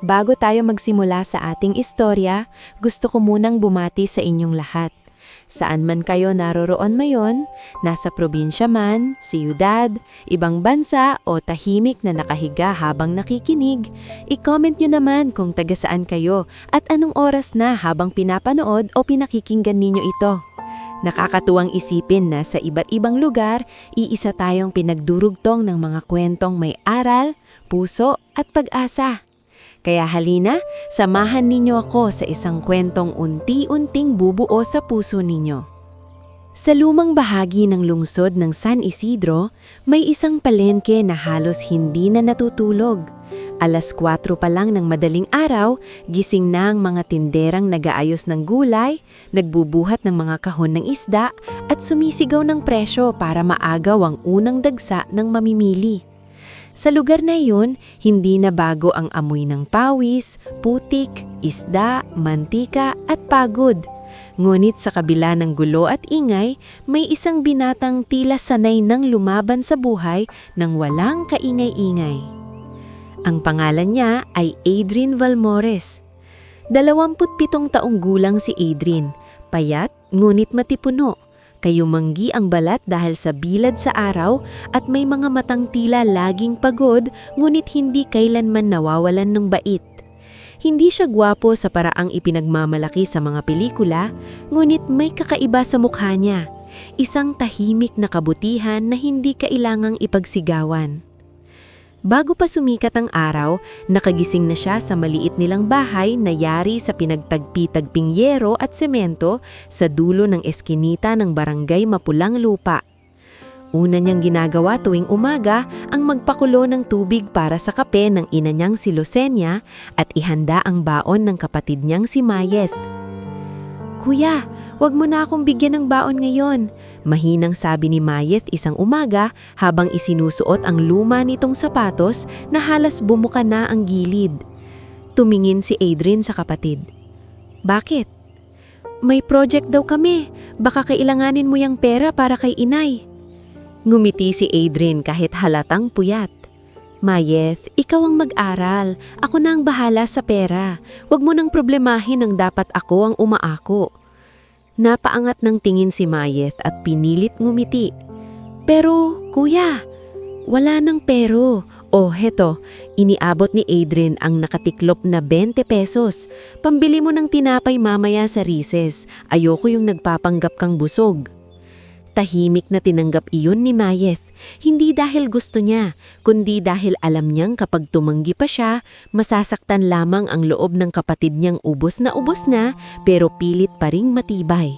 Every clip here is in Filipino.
Bago tayo magsimula sa ating istorya, gusto ko munang bumati sa inyong lahat. Saan man kayo naroroon mayon, nasa probinsya man, siyudad, ibang bansa o tahimik na nakahiga habang nakikinig, i-comment nyo naman kung taga saan kayo at anong oras na habang pinapanood o pinakikinggan ninyo ito. Nakakatuwang isipin na sa iba't ibang lugar, iisa tayong pinagdurugtong ng mga kwentong may aral, puso at pag-asa. Kaya halina, samahan ninyo ako sa isang kwentong unti-unting bubuo sa puso ninyo. Sa lumang bahagi ng lungsod ng San Isidro, may isang palengke na halos hindi na natutulog. 4:00 pa lang ng madaling araw, gising na ang mga tinderang nag-aayos ng gulay, nagbubuhat ng mga kahon ng isda, at sumisigaw ng presyo para maagaw ang unang dagsa ng mamimili. Sa lugar na iyon, hindi na bago ang amoy ng pawis, putik, isda, mantika at pagod. Ngunit sa kabila ng gulo at ingay, may isang binatang tila sanay nang lumaban sa buhay nang walang kaingay-ingay. Ang pangalan niya ay Adrian Valmores. 27 taong gulang si Adrian, payat ngunit matipuno. Kayumanggi ang balat dahil sa bilad sa araw at may mga matang tila laging pagod ngunit hindi kailanman nawawalan ng bait. Hindi siya gwapo sa paraang ipinagmamalaki sa mga pelikula, ngunit may kakaiba sa mukha niya. Isang tahimik na kabutihan na hindi kailangang ipagsigawan. Bago pa sumikat ang araw, nakagising na siya sa maliit nilang bahay na yari sa pinagtagpi-tagping yero at semento sa dulo ng eskinita ng barangay Mapulang Lupa. Una niyang ginagawa tuwing umaga ang magpakulo ng tubig para sa kape ng ina niyang si Lucenia at ihanda ang baon ng kapatid niyang si Mayeth. "Kuya, wag mo na akong bigyan ng baon ngayon," mahinang sabi ni Mayeth isang umaga habang isinusuot ang luma nitong sapatos na halos bumuka na ang gilid. Tumingin si Adrian sa kapatid. "Bakit?" "May project daw kami. Baka kailanganin mo yung pera para kay inay." Ngumiti si Adrian kahit halatang puyat. "Mayeth, ikaw ang mag-aral. Ako na ang bahala sa pera. Huwag mo nang problemahin ang dapat ako ang umaako." Napaangat ng tingin si Mayeth at pinilit ngumiti. "Pero, kuya, wala nang pero." "Oh, heto, iniabot ni Adrian ang nakatiklop na 20 pesos. Pambili mo ng tinapay mamaya sa recess. Ayoko yung nagpapanggap kang busog." Tahimik na tinanggap iyon ni Mayeth, hindi dahil gusto niya, kundi dahil alam niyang kapag tumanggi pa siya, masasaktan lamang ang loob ng kapatid niyang ubos na pero pilit pa ring matibay.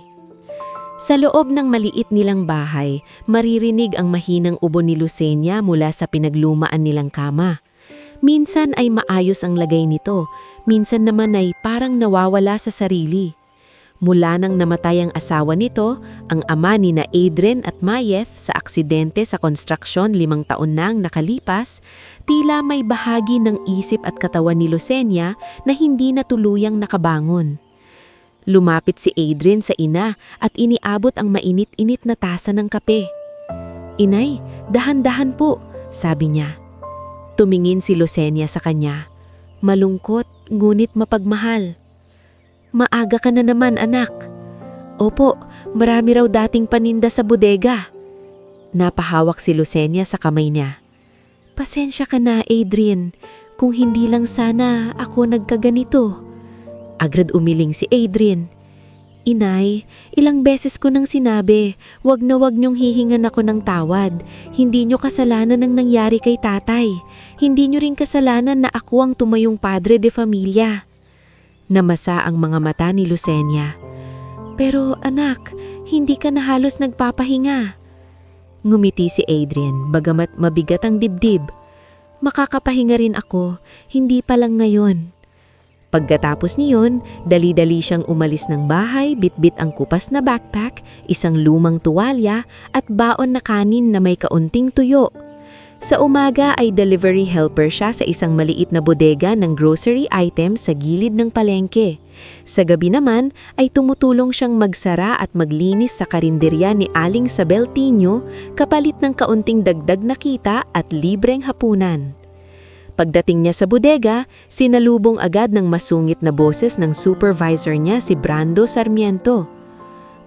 Sa loob ng maliit nilang bahay, maririnig ang mahinang ubo ni Lucenia mula sa pinaglumaan nilang kama. Minsan ay maayos ang lagay nito, minsan naman ay parang nawawala sa sarili. Mula nang namatay ang asawa nito, ang ama ni na Adrian at Mayeth sa aksidente sa konstruksyon 5 taon nang nakalipas, tila may bahagi ng isip at katawan ni Lucenia na hindi na tuluyang nakabangon. Lumapit si Adrian sa ina at iniabot ang mainit-init na tasa ng kape. "Inay, dahan-dahan po," sabi niya. Tumingin si Lucenia sa kanya. Malungkot ngunit mapagmahal. "Maaga ka na naman, anak." "Opo, marami raw dating paninda sa bodega." Napahawak si Lucenia sa kamay niya. "Pasensya ka na, Adrian. Kung hindi lang sana ako nagkaganito." Agad umiling si Adrian. "Inay, ilang beses ko nang sinabi, wag na wag niyong hihingan ako ng tawad. Hindi niyo kasalanan ang nangyari kay tatay. Hindi niyo rin kasalanan na ako ang tumayong padre de familia." Namasa ang mga mata ni Lucenia. "Pero anak, hindi ka na halos nagpapahinga." Ngumiti si Adrian, bagamat mabigat ang dibdib. "Makakapahinga rin ako, hindi pa lang ngayon." Pagkatapos niyon, dali-dali siyang umalis ng bahay, bitbit ang kupas na backpack, isang lumang tuwalya at baon na kanin na may kaunting tuyo. Sa umaga ay delivery helper siya sa isang maliit na bodega ng grocery items sa gilid ng palengke. Sa gabi naman ay tumutulong siyang magsara at maglinis sa karinderya ni Aling Sabel Tino kapalit ng kaunting dagdag na kita at libreng hapunan. Pagdating niya sa bodega, sinalubong agad ng masungit na boses ng supervisor niya si Brando Sarmiento.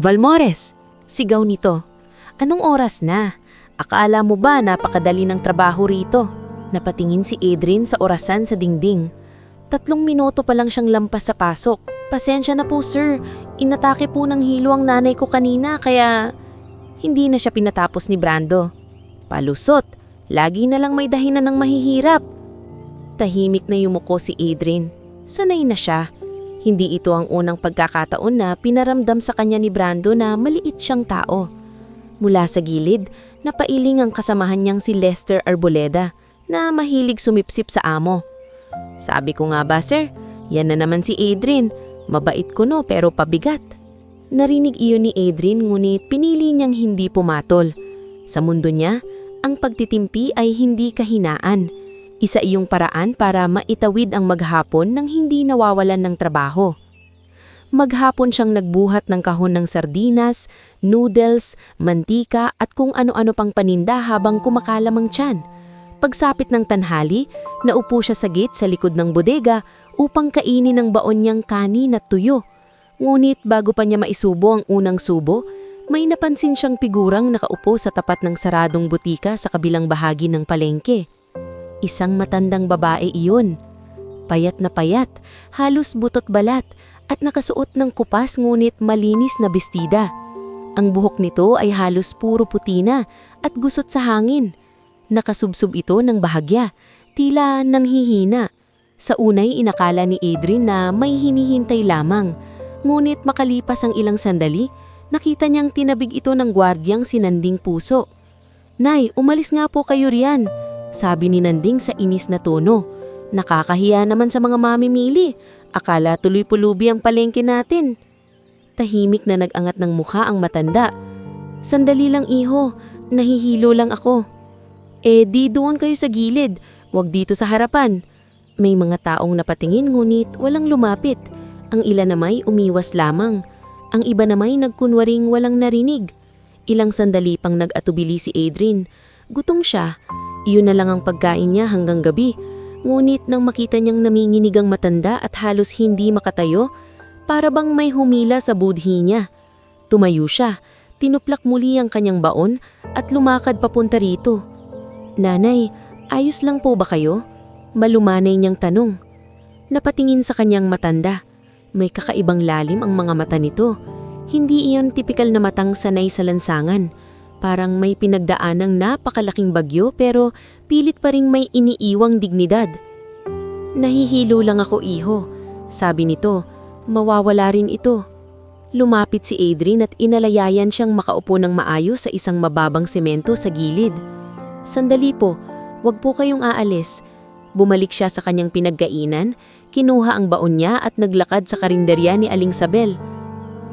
"Valmores!" sigaw nito. "Anong oras na? Akala mo ba napakadali ng trabaho rito?" Napatingin si Adrian sa orasan sa dingding. 3 minuto pa lang siyang lampas sa pasok. "Pasensya na po sir, inatake po ng hilo ang nanay ko kanina kaya..." Hindi na siya pinatapos ni Brando. Palusot, lagi na lang may dahilan ng mahihirap. Tahimik na yumuko si Adrian. Sanay na siya. Hindi ito ang unang pagkakataon na pinaramdam sa kanya ni Brando na maliit siyang tao. Mula sa gilid, napailing ang kasamahan niyang si Lester Arboleda na mahilig sumipsip sa amo. "Sabi ko nga ba sir, yan na naman si Adrian. Mabait ko no pero pabigat." Narinig iyon ni Adrian ngunit pinili niyang hindi pumatol. Sa mundo niya, ang pagtitimpi ay hindi kahinaan. Isa iyong paraan para maitawid ang maghapon nang hindi nawawalan ng trabaho. Maghapon siyang nagbuhat ng kahon ng sardinas, noodles, mantika at kung ano-ano pang paninda habang kumakalamang tiyan. Pagsapit ng tanghali, naupo siya sa gate sa likod ng bodega upang kainin ang baon niyang kanin at tuyo. Ngunit bago pa niya maisubo ang unang subo, may napansin siyang figurang nakaupo sa tapat ng saradong butika sa kabilang bahagi ng palengke. Isang matandang babae iyon. Payat na payat, halos butot balat at nakasuot ng kupas ngunit malinis na bestida. Ang buhok nito ay halos puro puti na at gusot sa hangin. Nakasubsob ito ng bahagya, tila nanghihina. Sa unay inakala ni Adrian na may hinihintay lamang, ngunit makalipas ang ilang sandali, nakita niyang tinabig ito ng gwardyang si Nanding Puso. "Nay, umalis nga po kayo riyan," sabi ni Nanding sa inis na tono. "Nakakahiya naman sa mga mamimili. Akala tuloy-pulubi ang palengke natin." Tahimik na nag-angat ng mukha ang matanda. "Sandali lang iho, nahihilo lang ako." Di doon kayo sa gilid, wag dito sa harapan." May mga taong napatingin ngunit walang lumapit. Ang ilan namay umiwas lamang. Ang iba namay nagkunwaring walang narinig. Ilang sandali pang nag-atubili si Adrian. Gutom siya. Iyon na lang ang pagkain niya hanggang gabi. Ngunit nang makita niyang naminginig ang matanda at halos hindi makatayo, para bang may humila sa budhi niya. Tumayo siya, tinuplak muli ang kanyang baon at lumakad papunta rito. "Nanay, ayos lang po ba kayo?" Malumanay niyang tanong. Napatingin sa kanyang matanda. May kakaibang lalim ang mga mata nito. Hindi iyon tipikal na matang sanay sa lansangan. Parang may pinagdaanang napakalaking bagyo pero pilit pa ring may iniiwang dignidad. "Nahihilo lang ako iho," sabi nito. "Mawawala rin ito." Lumapit si Adrian at inalayayan siyang makaupo ng maayos sa isang mababang semento sa gilid. "Sandali po, wag po kayong aalis." Bumalik siya sa kanyang pinagkainan, kinuha ang baon niya at naglakad sa karinderya ni Aling Sabel.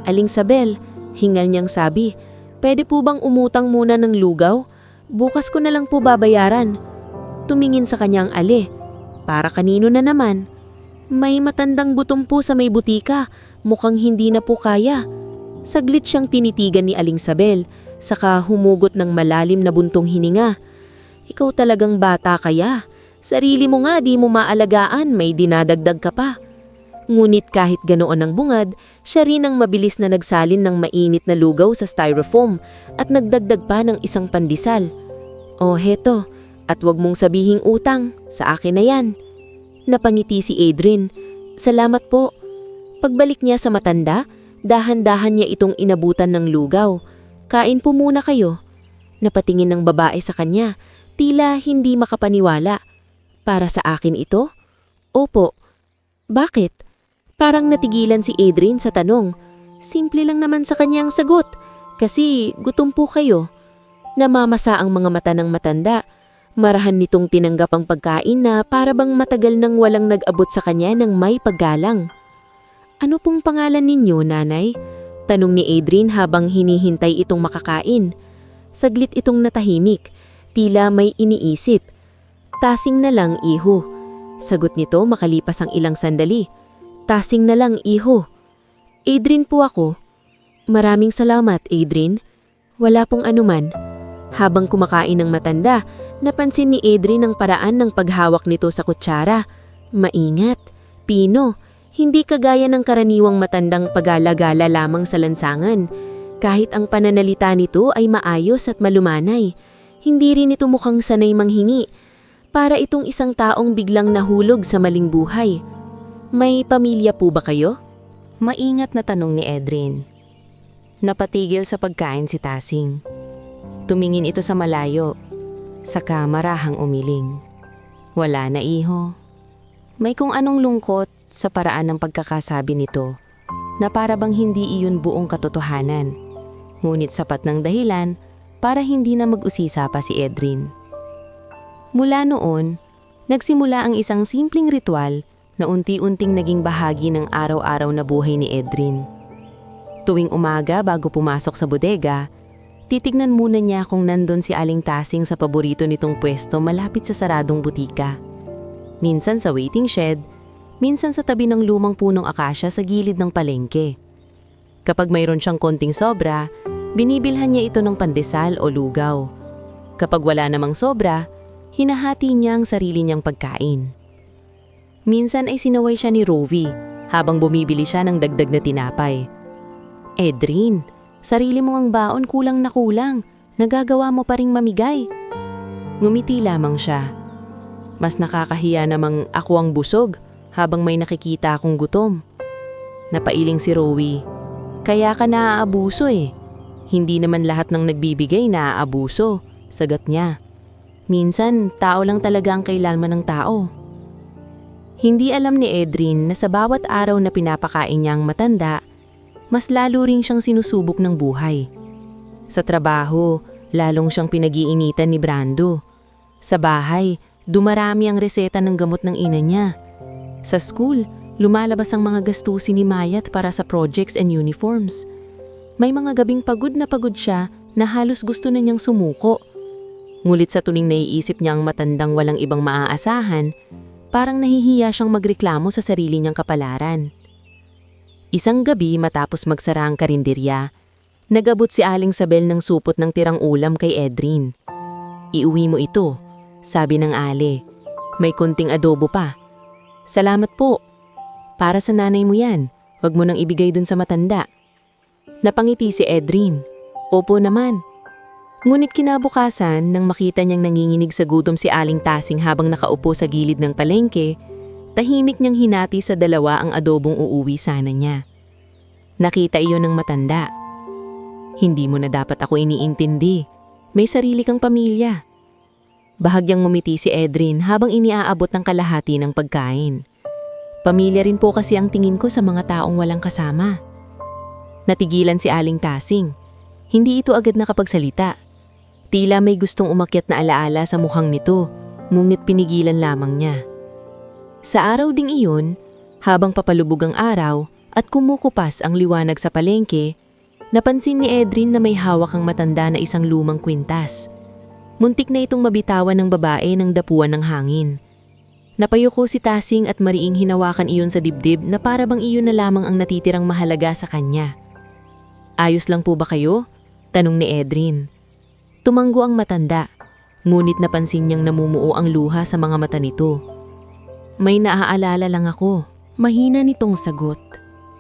"Aling Sabel," hingal niyang sabi, "pwede po bang umutang muna ng lugaw? Bukas ko na lang po babayaran." Tumingin sa kanyang ali. "Para kanino na naman?" "May matandang gutom po sa may butika, mukhang hindi na po kaya." Saglit siyang tinitigan ni Aling Sabel, saka humugot ng malalim na buntong hininga. "Ikaw talagang bata kaya? Sarili mo nga di mo maalagaan, may dinadagdag ka pa." Ngunit kahit ganoon ang bungad, siya rin ang mabilis na nagsalin ng mainit na lugaw sa styrofoam at nagdagdag pa ng isang pandesal. "O heto, at wag mong sabihing utang, sa akin na yan." Napangiti si Adrian. "Salamat po." Pagbalik niya sa matanda, dahan-dahan niya itong inabutan ng lugaw. "Kain po muna kayo." Napatingin ng babae sa kanya, tila hindi makapaniwala. "Para sa akin ito?" "Opo." "Bakit?" Parang natigilan si Adrian sa tanong. Simple lang naman sa kanyang sagot. "Kasi gutom po kayo." Namamasa ang mga mata ng matanda. Marahan nitong tinanggap ang pagkain na para bang matagal nang walang nag-abot sa kanya ng may paggalang. "Ano pong pangalan ninyo, nanay?" Tanong ni Adrian habang hinihintay itong makakain. Saglit itong natahimik, tila may iniisip. "Tasing na lang, iho." Sagot nito makalipas ang ilang sandali. "Tasing na lang, iho." "Adrian po ako." "Maraming salamat, Adrian." "Wala pong anuman." Habang kumakain ng matanda, napansin ni Edrin ang paraan ng paghawak nito sa kutsara. Maingat, pino, hindi kagaya ng karaniwang matandang pag-alagala lamang sa lansangan. Kahit ang pananalita nito ay maayos at malumanay, hindi rin ito mukhang sanay manghingi. Para itong isang taong biglang nahulog sa maling buhay. May pamilya po ba kayo? Maingat na tanong ni Edrin. Napatigil sa pagkain si Tasing. Tumingin ito sa malayo, saka marahang umiling. Wala na, iho. May kung anong lungkot sa paraan ng pagkakasabi nito, na para bang hindi iyon buong katotohanan. Ngunit sapat ng dahilan para hindi na mag-usisa pa si Edrin. Mula noon, nagsimula ang isang simpleng ritual na unti-unting naging bahagi ng araw-araw na buhay ni Edrin. Tuwing umaga bago pumasok sa bodega, titignan muna niya kung nandun si Aling Tasing sa paborito nitong pwesto malapit sa saradong butika. Minsan sa waiting shed, minsan sa tabi ng lumang punong akasya sa gilid ng palengke. Kapag mayroon siyang konting sobra, binibilhan niya ito ng pandesal o lugaw. Kapag wala namang sobra, hinahati niya ang sarili niyang pagkain. Minsan ay sinaway siya ni Rovi habang bumibili siya ng dagdag na tinapay. Edrin, sarili mo ang baon kulang na kulang, nagagawa mo pa ring mamigay. Ngumiti lamang siya. Mas nakakahiya namang ako ang busog habang may nakikita akong gutom. Napailing si Rowie. Kaya ka naaabuso eh. Hindi naman lahat ng nagbibigay naaabuso, sagat niya. Minsan, tao lang talaga ang kailanman ng tao. Hindi alam ni Edrin na sa bawat araw na pinapakain niya ang matanda, mas lalo ring siyang sinusubok ng buhay. Sa trabaho, lalong siyang pinag-iinitan ni Brando. Sa bahay, dumarami ang reseta ng gamot ng ina niya. Sa school, lumalabas ang mga gastusin ni Mayat para sa projects and uniforms. May mga gabing pagod siya na halos gusto na niyang sumuko. Ngulit sa tuwing naiisip niya ang matandang walang ibang maaasahan, parang nahihiya siyang magreklamo sa sarili niyang kapalaran. Isang gabi matapos magsara ang karinderya, nag-abot si Aling Sabel ng supot ng tirang ulam kay Edrin. Iuwi mo ito, sabi ng Ale. May kunting adobo pa. Salamat po. Para sa nanay mo yan, wag mo nang ibigay dun sa matanda. Napangiti si Edrin. Opo naman. Ngunit kinabukasan nang makita niyang nanginginig sa gutom si Aling Tasing habang nakaupo sa gilid ng palengke, tahimik niyang hinati sa dalawa ang adobong uuwi sana niya. Nakita iyon ng matanda. Hindi mo na dapat ako iniintindi. May sarili kang pamilya. Bahagyang ngumiti si Edrin habang iniaabot ng kalahati ng pagkain. Pamilya rin po kasi ang tingin ko sa mga taong walang kasama. Natigilan si Aling Tasing. Hindi ito agad nakapagsalita. Tila may gustong umakyat na alaala sa mukhang nito, ngunit pinigilan lamang niya. Sa araw ding iyon, habang papalubog ang araw at kumukupas ang liwanag sa palengke, napansin ni Edrin na may hawak ang matanda na isang lumang kwintas. Muntik na itong mabitawan ng babae ng dapuan ng hangin. Napayuko si Tasing at mariing hinawakan iyon sa dibdib na para bang iyon na lamang ang natitirang mahalaga sa kanya. Ayos lang po ba kayo? Tanong ni Edrin. Tumanggo ang matanda, ngunit napansin niyang namumuo ang luha sa mga mata nito. May naaalala lang ako. Mahina nitong sagot.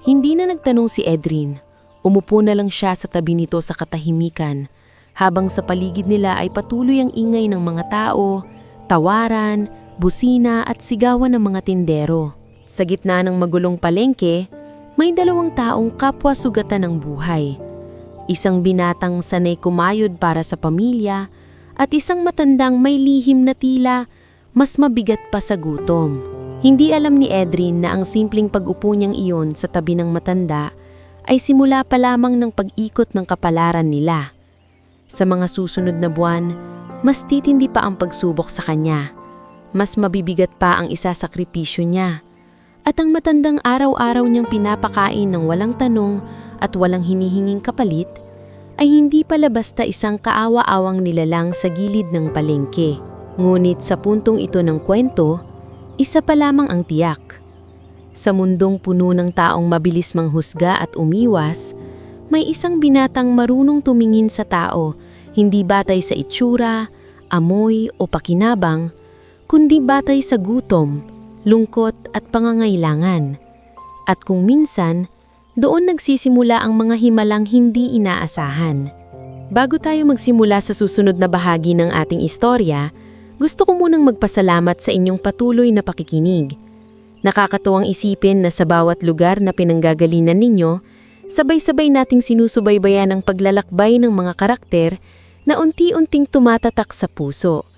Hindi na nagtanong si Edrin. Umupo na lang siya sa tabi nito sa katahimikan, habang sa paligid nila ay patuloy ang ingay ng mga tao, tawaran, busina at sigawan ng mga tindero. Sa gitna ng magulong palengke, may dalawang taong kapwa sugatan ng buhay. Isang binatang sanay kumayod para sa pamilya at isang matandang may lihim na tila mas mabigat pa sa gutom. Hindi alam ni Edrin na ang simpleng pag-upo niyang iyon sa tabi ng matanda ay simula pa lamang ng pag-ikot ng kapalaran nila. Sa mga susunod na buwan, mas titindi pa ang pagsubok sa kanya. Mas mabibigat pa ang isasakripisyo niya. At ang matandang araw-araw niyang pinapakain ng walang tanong at walang hinihinging kapalit ay hindi pala basta isang kaawa-awang nilalang sa gilid ng palengke. Ngunit sa puntong ito ng kwento, isa pa lamang ang tiyak. Sa mundong puno ng taong mabilis manghusga at umiwas, may isang binatang marunong tumingin sa tao Hindi batay sa itsura, amoy o pakinabang, kundi batay sa gutom, lungkot at pangangailangan. At kung minsan, doon nagsisimula ang mga himalang hindi inaasahan. Bago tayo magsimula sa susunod na bahagi ng ating istorya, gusto ko munang magpasalamat sa inyong patuloy na pakikinig. Nakakatuwang isipin na sa bawat lugar na pinanggagalingan ninyo, sabay-sabay nating sinusubaybayan ang paglalakbay ng mga karakter na unti-unting tumatatak sa puso.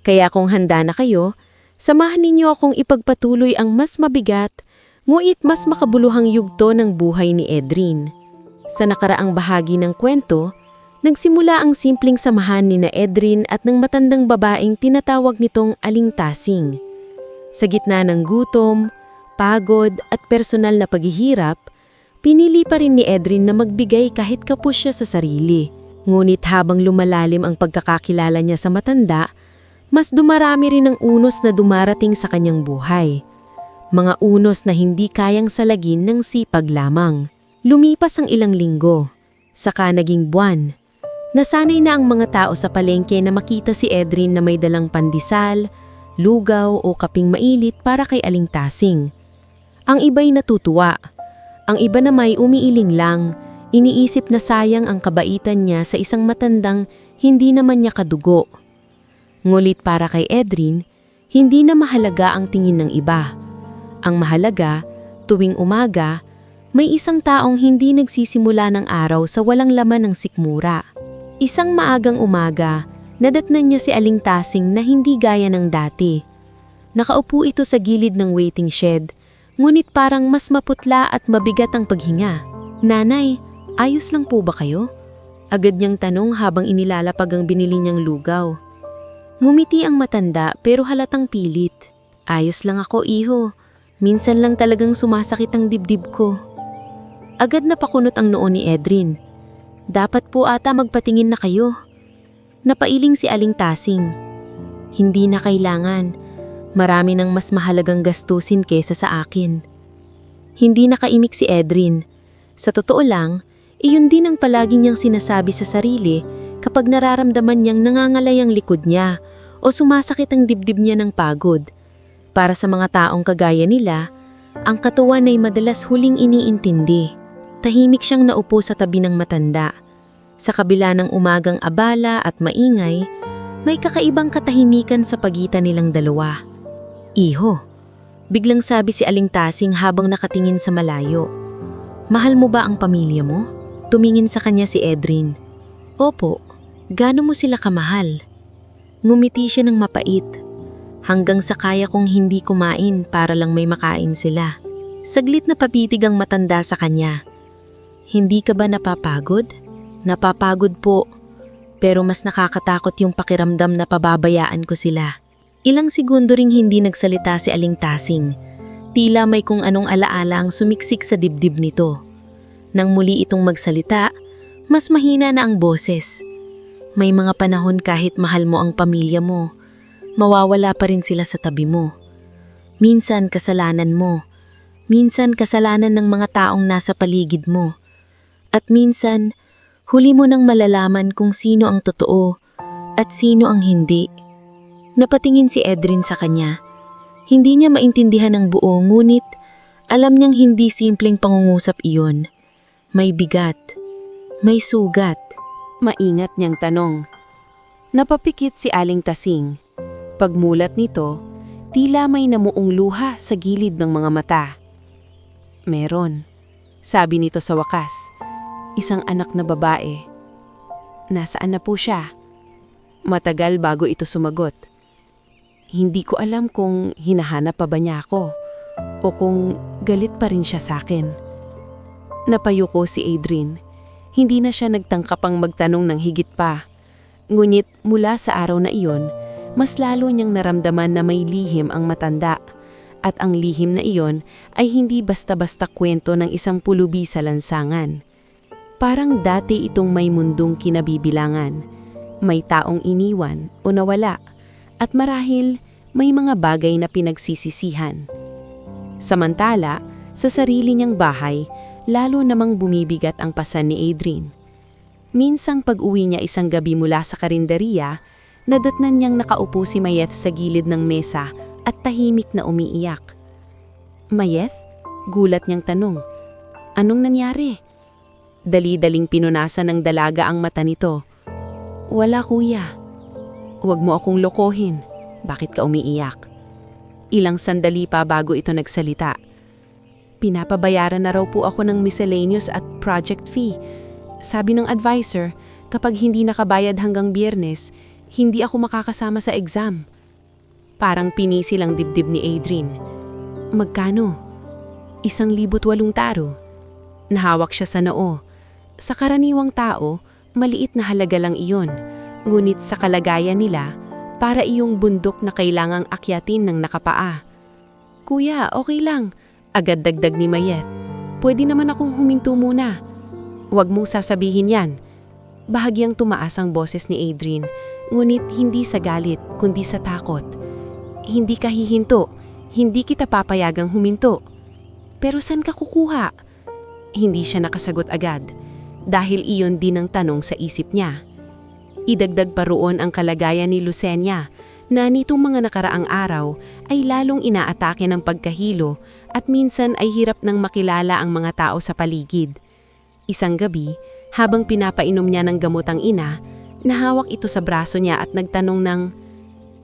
Kaya kung handa na kayo, samahan ninyo akong ipagpatuloy ang mas mabigat, ngunit mas makabuluhang yugto ng buhay ni Edrin. Sa nakaraang bahagi ng kwento, nagsimula ang simpleng samahan ni na Edrin at ng matandang babaeng tinatawag nitong Aling Tasing. Sa gitna ng gutom, pagod at personal na paghihirap, pinili pa rin ni Edrin na magbigay kahit kapos siya sa sarili. Ngunit habang lumalalim ang pagkakakilala niya sa matanda, mas dumarami rin ang unos na dumarating sa kanyang buhay. Mga unos na hindi kayang salagin ng sipag lamang. Lumipas ang ilang linggo, saka naging buwan. Nasanay na ang mga tao sa palengke na makita si Edrin na may dalang pandesal, lugaw o kaping mainit para kay Aling Tasing. Ang iba'y natutuwa. Ang iba na may umiiling lang, iniisip na sayang ang kabaitan niya sa isang matandang hindi naman niya kadugo. Ngulit para kay Edrin, hindi na mahalaga ang tingin ng iba. Ang mahalaga, tuwing umaga, may isang taong hindi nagsisimula ng araw sa walang laman ng sikmura. Isang maagang umaga, nadatnan niya si Aling Tasing na hindi gaya ng dati. Nakaupo ito sa gilid ng waiting shed, ngunit parang mas maputla at mabigat ang paghinga. "Nanay, ayos lang po ba kayo?" Agad niyang tanong habang inilalapag ang binili niyang lugaw. Ngumiti ang matanda pero halatang pilit. "Ayos lang ako, iho. Minsan lang talagang sumasakit ang dibdib ko." Agad na pakunot ang noo ni Edrin. "Dapat po ata magpatingin na kayo." Napailing si Aling Tasing. "Hindi na kailangan. Marami ng mas mahalagang gastusin kesa sa akin." Hindi nakaimik si Edrin. Sa totoo lang, iyon din ang palagi niyang sinasabi sa sarili kapag nararamdaman niyang nangangalay ang likod niya o sumasakit ang dibdib niya ng pagod. Para sa mga taong kagaya nila, ang katawan ay madalas huling iniintindi. Tahimik siyang naupo sa tabi ng matanda. Sa kabila ng umagang abala at maingay, may kakaibang katahimikan sa pagitan nilang dalawa. "Iho," biglang sabi si Aling Tasing habang nakatingin sa malayo. "Mahal mo ba ang pamilya mo?" Tumingin sa kanya si Edrin. "Opo, gaano mo sila kamahal?" Ngumiti siya ng mapait. "Hanggang sa kaya kong hindi kumain para lang may makain sila." Saglit na papitig ang matanda sa kanya. "Hindi ka ba napapagod?" "Napapagod po, pero mas nakakatakot yung pakiramdam na pababayaan ko sila." Ilang segundo ring hindi nagsalita si Aling Tasing. Tila may kung anong alaala ang sumiksik sa dibdib nito. Nang muli itong magsalita, mas mahina na ang boses. "May mga panahon kahit mahal mo ang pamilya mo, mawawala pa rin sila sa tabi mo. Minsan kasalanan mo, minsan kasalanan ng mga taong nasa paligid mo. At minsan, huli mo nang malalaman kung sino ang totoo at sino ang hindi." Napatingin si Edrin sa kanya. Hindi niya maintindihan ang buo, ngunit alam niyang hindi simpleng pangungusap iyon. May bigat, may sugat. Maingat niyang tanong. Napapikit si Aling Tasing. Pagmulat nito, tila may namuong luha sa gilid ng mga mata. "Meron," sabi nito sa wakas. "Isang anak na babae." "Nasaan na po siya?" Matagal bago ito sumagot. "Hindi ko alam kung hinahanap pa ba niya ako o kung galit pa rin siya sa akin." Napayuko si Edrin. Hindi na siya nagtangka pang magtanong ng higit pa. Ngunit mula sa araw na iyon, mas lalo niyang naramdaman na may lihim ang matanda. At ang lihim na iyon ay hindi basta-basta kwento ng isang pulubi sa lansangan. Parang dati itong may mundong kinabibilangan. May taong iniwan o nawala. At marahil may mga bagay na pinagsisisihan. Samantala, sa sarili niyang bahay, lalo namang bumibigat ang pasan ni Edrin. Minsang pag-uwi niya isang gabi mula sa karinderiya, nadatnan niyang nakaupo si Mayeth sa gilid ng mesa at tahimik na umiiyak. Mayeth? Gulat niyang tanong. Anong nangyari? Dali-daling pinunasan ng dalaga ang mata nito. Wala kuya. Huwag mo akong lokohin. Bakit ka umiiyak? Ilang sandali pa bago ito nagsalita. Pinapabayaran na raw po ako ng miscellaneous at project fee. Sabi ng advisor, kapag hindi nakabayad hanggang Biyernes, hindi ako makakasama sa exam. Parang pinisi lang dibdib ni Adrian. Magkano? 1,800 taro. Nahawak siya sa noo. Sa karaniwang tao, maliit na halaga lang iyon. Ngunit sa kalagayan nila, para iyong bundok na kailangang akyatin ng nakapaa. Kuya, okay lang. Agad dagdag ni Mayeth. Pwede naman akong huminto muna. Huwag mong sasabihin yan. Bahagyang tumaas ang boses ni Adrian, ngunit hindi sa galit, kundi sa takot. Hindi ka hihinto. Hindi kita papayagang huminto. Pero saan ka kukuha? Hindi siya nakasagot agad, dahil iyon din ang tanong sa isip niya. Idagdag pa roon ang kalagayan ni Lucenia, na nitong mga nakaraang araw ay lalong inaatake ng pagkahilo at minsan ay hirap nang makilala ang mga tao sa paligid. Isang gabi, habang pinapainom niya ng gamot ang ina, nahawak ito sa braso niya at nagtanong ng,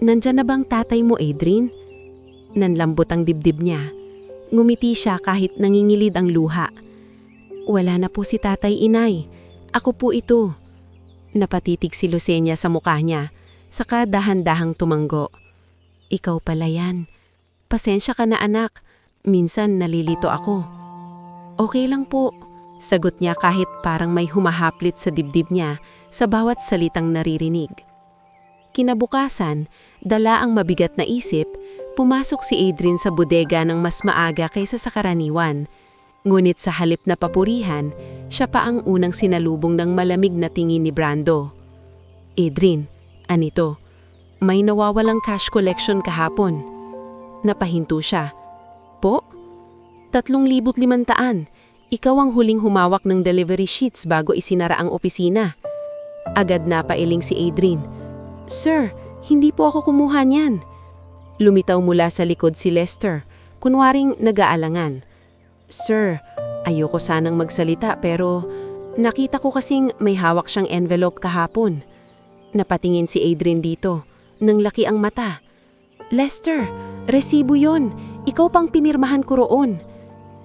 "Nandyan na bang tatay mo, Adrian?" Nanlambot ang dibdib niya. Ngumiti siya kahit nangingilid ang luha. "Wala na po si tatay, inay. Ako po ito." Napatitig si Lucenia sa mukha niya, saka dahan-dahang tumanggo. "Ikaw pala yan. Pasensya ka na anak. Minsan nalilito ako." "Okay lang po," sagot niya kahit parang may humahaplit sa dibdib niya sa bawat salitang naririnig. Kinabukasan, dala ang mabigat na isip, pumasok si Adrian sa bodega ng mas maaga kaysa sa karaniwan. Ngunit sa halip na papurihan, siya pa ang unang sinalubong ng malamig na tingin ni Brando. "Adrian, anito? May nawawalang cash collection kahapon." Napahinto siya. "Po? 3,500. Ikaw ang huling humawak ng delivery sheets bago isinara ang opisina." Agad napailing si Adrian. "Sir, hindi po ako kumuha niyan." Lumitaw mula sa likod si Lester, kunwaring nag-aalangan. "Sir, ayoko sanang magsalita pero nakita ko kasing may hawak siyang envelope kahapon." Napatingin si Adrian dito, nang laki ang mata. "Lester, resibo yon. Ikaw pang pinirmahan ko roon."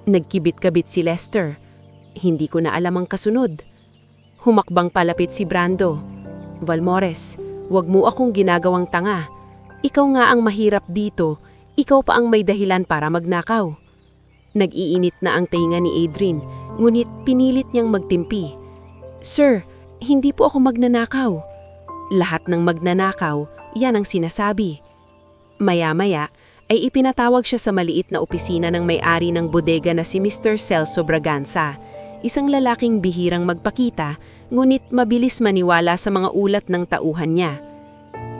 Nagkibit-kabit si Lester. Hindi ko na alam ang kasunod. Humakbang palapit si Brando. "Valmores, wag mo akong ginagawang tanga. Ikaw nga ang mahirap dito. Ikaw pa ang may dahilan para magnakaw." Nag-iinit na ang tainga ni Adrian, ngunit pinilit niyang magtimpi. "Sir, hindi po ako magnanakaw." Lahat ng magnanakaw, yan ang sinasabi. Maya-maya ay ipinatawag siya sa maliit na opisina ng may-ari ng bodega na si Mr. Celso Braganza, isang lalaking bihirang magpakita, ngunit mabilis maniwala sa mga ulat ng tauhan niya.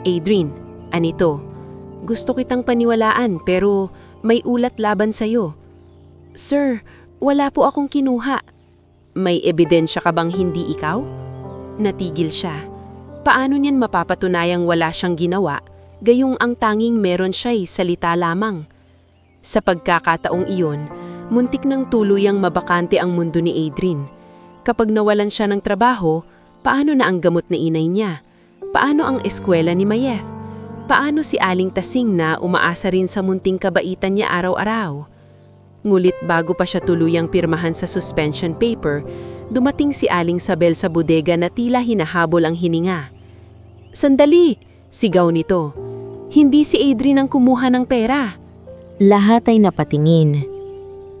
"Adrian, anito? Gusto kitang paniwalaan pero may ulat laban sa'yo." "Sir, wala po akong kinuha." "May ebidensya ka bang hindi ikaw?" Natigil siya. Paano niyan mapapatunayang wala siyang ginawa, gayong ang tanging meron siya'y salita lamang? Sa pagkakataong iyon, muntik ng tuluyang mabakante ang mundo ni Adrian. Kapag nawalan siya ng trabaho, paano na ang gamot na inay niya? Paano ang eskwela ni Mayeth? Paano si Aling Tasing na umaasa rin sa munting kabaitan niya araw-araw? Ngulit bago pa siya tuluyang pirmahan sa suspension paper, dumating si Aling Sabel sa bodega na tila hinahabol ang hininga. "Sandali!" sigaw nito. "Hindi si Adrian ang kumuha ng pera." Lahat ay napatingin.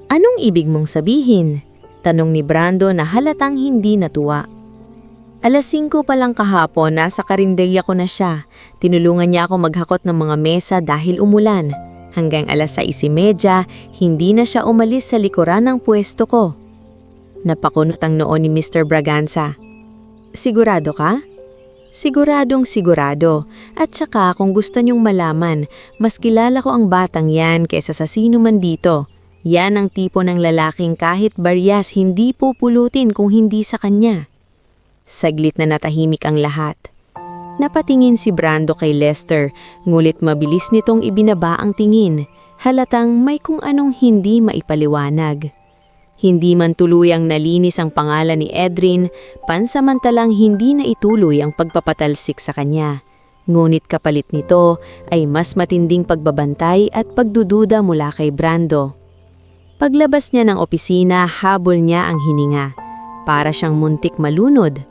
"Anong ibig mong sabihin?" tanong ni Brando na halatang hindi natuwa. "5 pa lang kahapon, nasa karinderya ko na siya. Tinulungan niya ako maghakot ng mga mesa dahil umulan. Hanggang 6:30, hindi na siya umalis sa likuran ng pwesto ko." Napakunot ang noo ni Mr. Braganza. "Sigurado ka?" "Siguradong sigurado. At saka kung gusto niyong malaman, mas kilala ko ang batang yan kaysa sa sino man dito. Yan ang tipo ng lalaking kahit baryas hindi pupulutin kung hindi sa kanya." Saglit na natahimik ang lahat. Napatingin si Brando kay Lester, ngulit mabilis nitong ibinaba ang tingin, halatang may kung anong hindi maipaliwanag. Hindi man tuluyang nalinis ang pangalan ni Edrin, pansamantalang hindi na ituloy ang pagpapatalsik sa kanya. Ngunit kapalit nito ay mas matinding pagbabantay at pagdududa mula kay Brando. Paglabas niya ng opisina, habol niya ang hininga. Para siyang muntik malunod.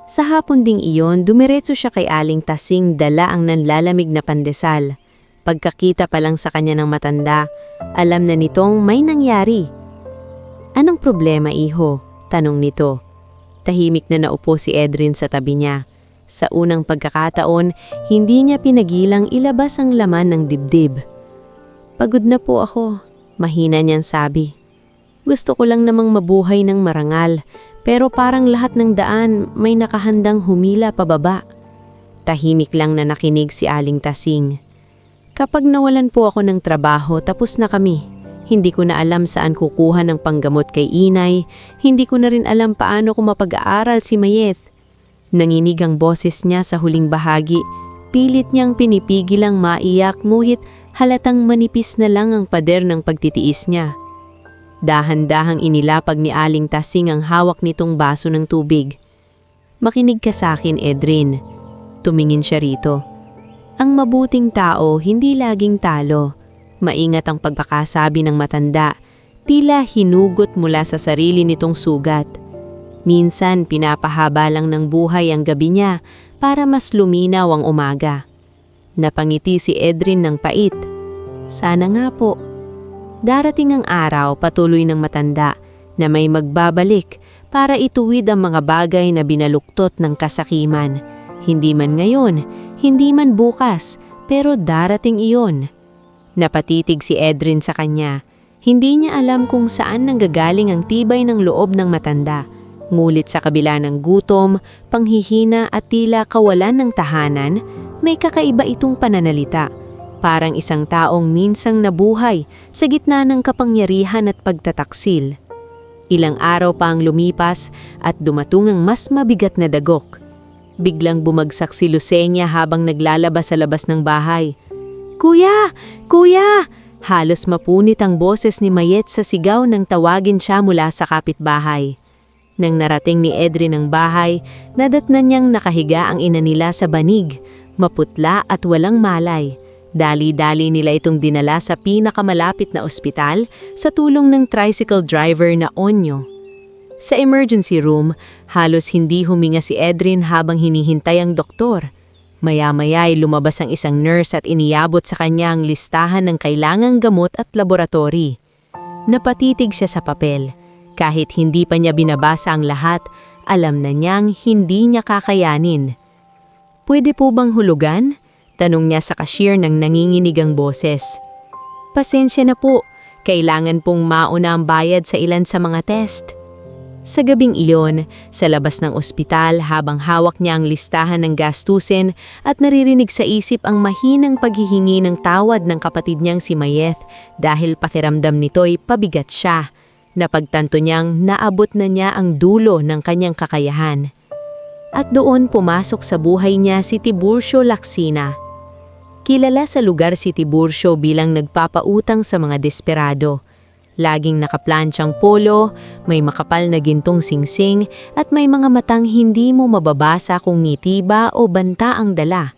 Sa hapon ding iyon, dumiretso siya kay Aling Tasing dala ang nanlalamig na pandesal. Pagkakita pa lang sa kanya ng matanda, alam na nitong may nangyari. "Anong problema, iho?" tanong nito. Tahimik na naupo si Edrin sa tabi niya. Sa unang pagkakataon, hindi niya pinagilang ilabas ang laman ng dibdib. "Pagod na po ako," mahina niyang sabi. "Gusto ko lang namang mabuhay ng marangal, pero parang lahat ng daan may nakahandang humila pababa." Tahimik lang na nakinig si Aling Tasing. "Kapag nawalan po ako ng trabaho, tapos na kami. Hindi ko na alam saan kukuha ng panggamot kay inay, hindi ko na rin alam paano ko mapag-aaral si Mayeth." Nanginig ang boses niya sa huling bahagi. Pilit niyang pinipigil ang maiyak, nguhit halatang manipis na lang ang pader ng pagtitiis niya. Dahan-dahang inilapag ni Aling Tasing ang hawak nitong baso ng tubig. "Makinig ka sa akin, Edrin." Tumingin siya rito. "Ang mabuting tao hindi laging talo." Maingat ang pagpakasabi ng matanda, tila hinugot mula sa sarili nitong sugat. Minsan pinapahaba lang ng buhay ang gabi niya para mas luminaw ang umaga. Napangiti si Edrin ng pait. "Sana nga po." Darating ang araw, patuloy ng matanda, na may magbabalik para ituwid ang mga bagay na binaluktot ng kasakiman. Hindi man ngayon, hindi man bukas, pero darating iyon. Napatitig si Edrin sa kanya. Hindi niya alam kung saan nanggagaling ang tibay ng loob ng matanda. Ngulit sa kabila ng gutom, panghihina at tila kawalan ng tahanan, may kakaiba itong pananalita. Parang isang taong minsang nabuhay sa gitna ng kapangyarihan at pagtataksil. Ilang araw pa ang lumipas at dumatung ang mas mabigat na dagok. Biglang bumagsak si Lucenia habang naglalabas sa labas ng bahay. "Kuya! Kuya!" Halos mapunit ang boses ni Mayeth sa sigaw nang tawagin siya mula sa kapitbahay. Nang narating ni Edrin ang bahay, nadatnan niyang nakahiga ang ina nila sa banig, maputla at walang malay. Dali-dali nila itong dinala sa pinakamalapit na ospital sa tulong ng tricycle driver na Onyo. Sa emergency room, halos hindi huminga si Edrin habang hinihintay ang doktor. Maya-maya ay lumabas ang isang nurse at iniyabot sa kanya ang listahan ng kailangang gamot at laboratory. Napatitig siya sa papel. Kahit hindi pa niya binabasa ang lahat, alam na niyang hindi niya kakayanin. "Pwede po bang hulugan?" tanong niya sa cashier ng nanginginig ang boses. "Pasensya na po, kailangan pong mauna ang bayad sa ilan sa mga test." Sa gabing iyon, sa labas ng ospital habang hawak niya ang listahan ng gastusin at naririnig sa isip ang mahinang paghihingi ng tawad ng kapatid niyang si Mayeth dahil pakiramdam nito'y pabigat siya. Napagtanto niyang naabot na niya ang dulo ng kanyang kakayahan. At doon pumasok sa buhay niya si Tiburcio Lacsina. Kilala sa lugar si Tiburcio bilang nagpapautang sa mga desperado. Laging nakaplansyang polo, may makapal na gintong singsing at may mga matang hindi mo mababasa kung ngiti ba o banta ang dala.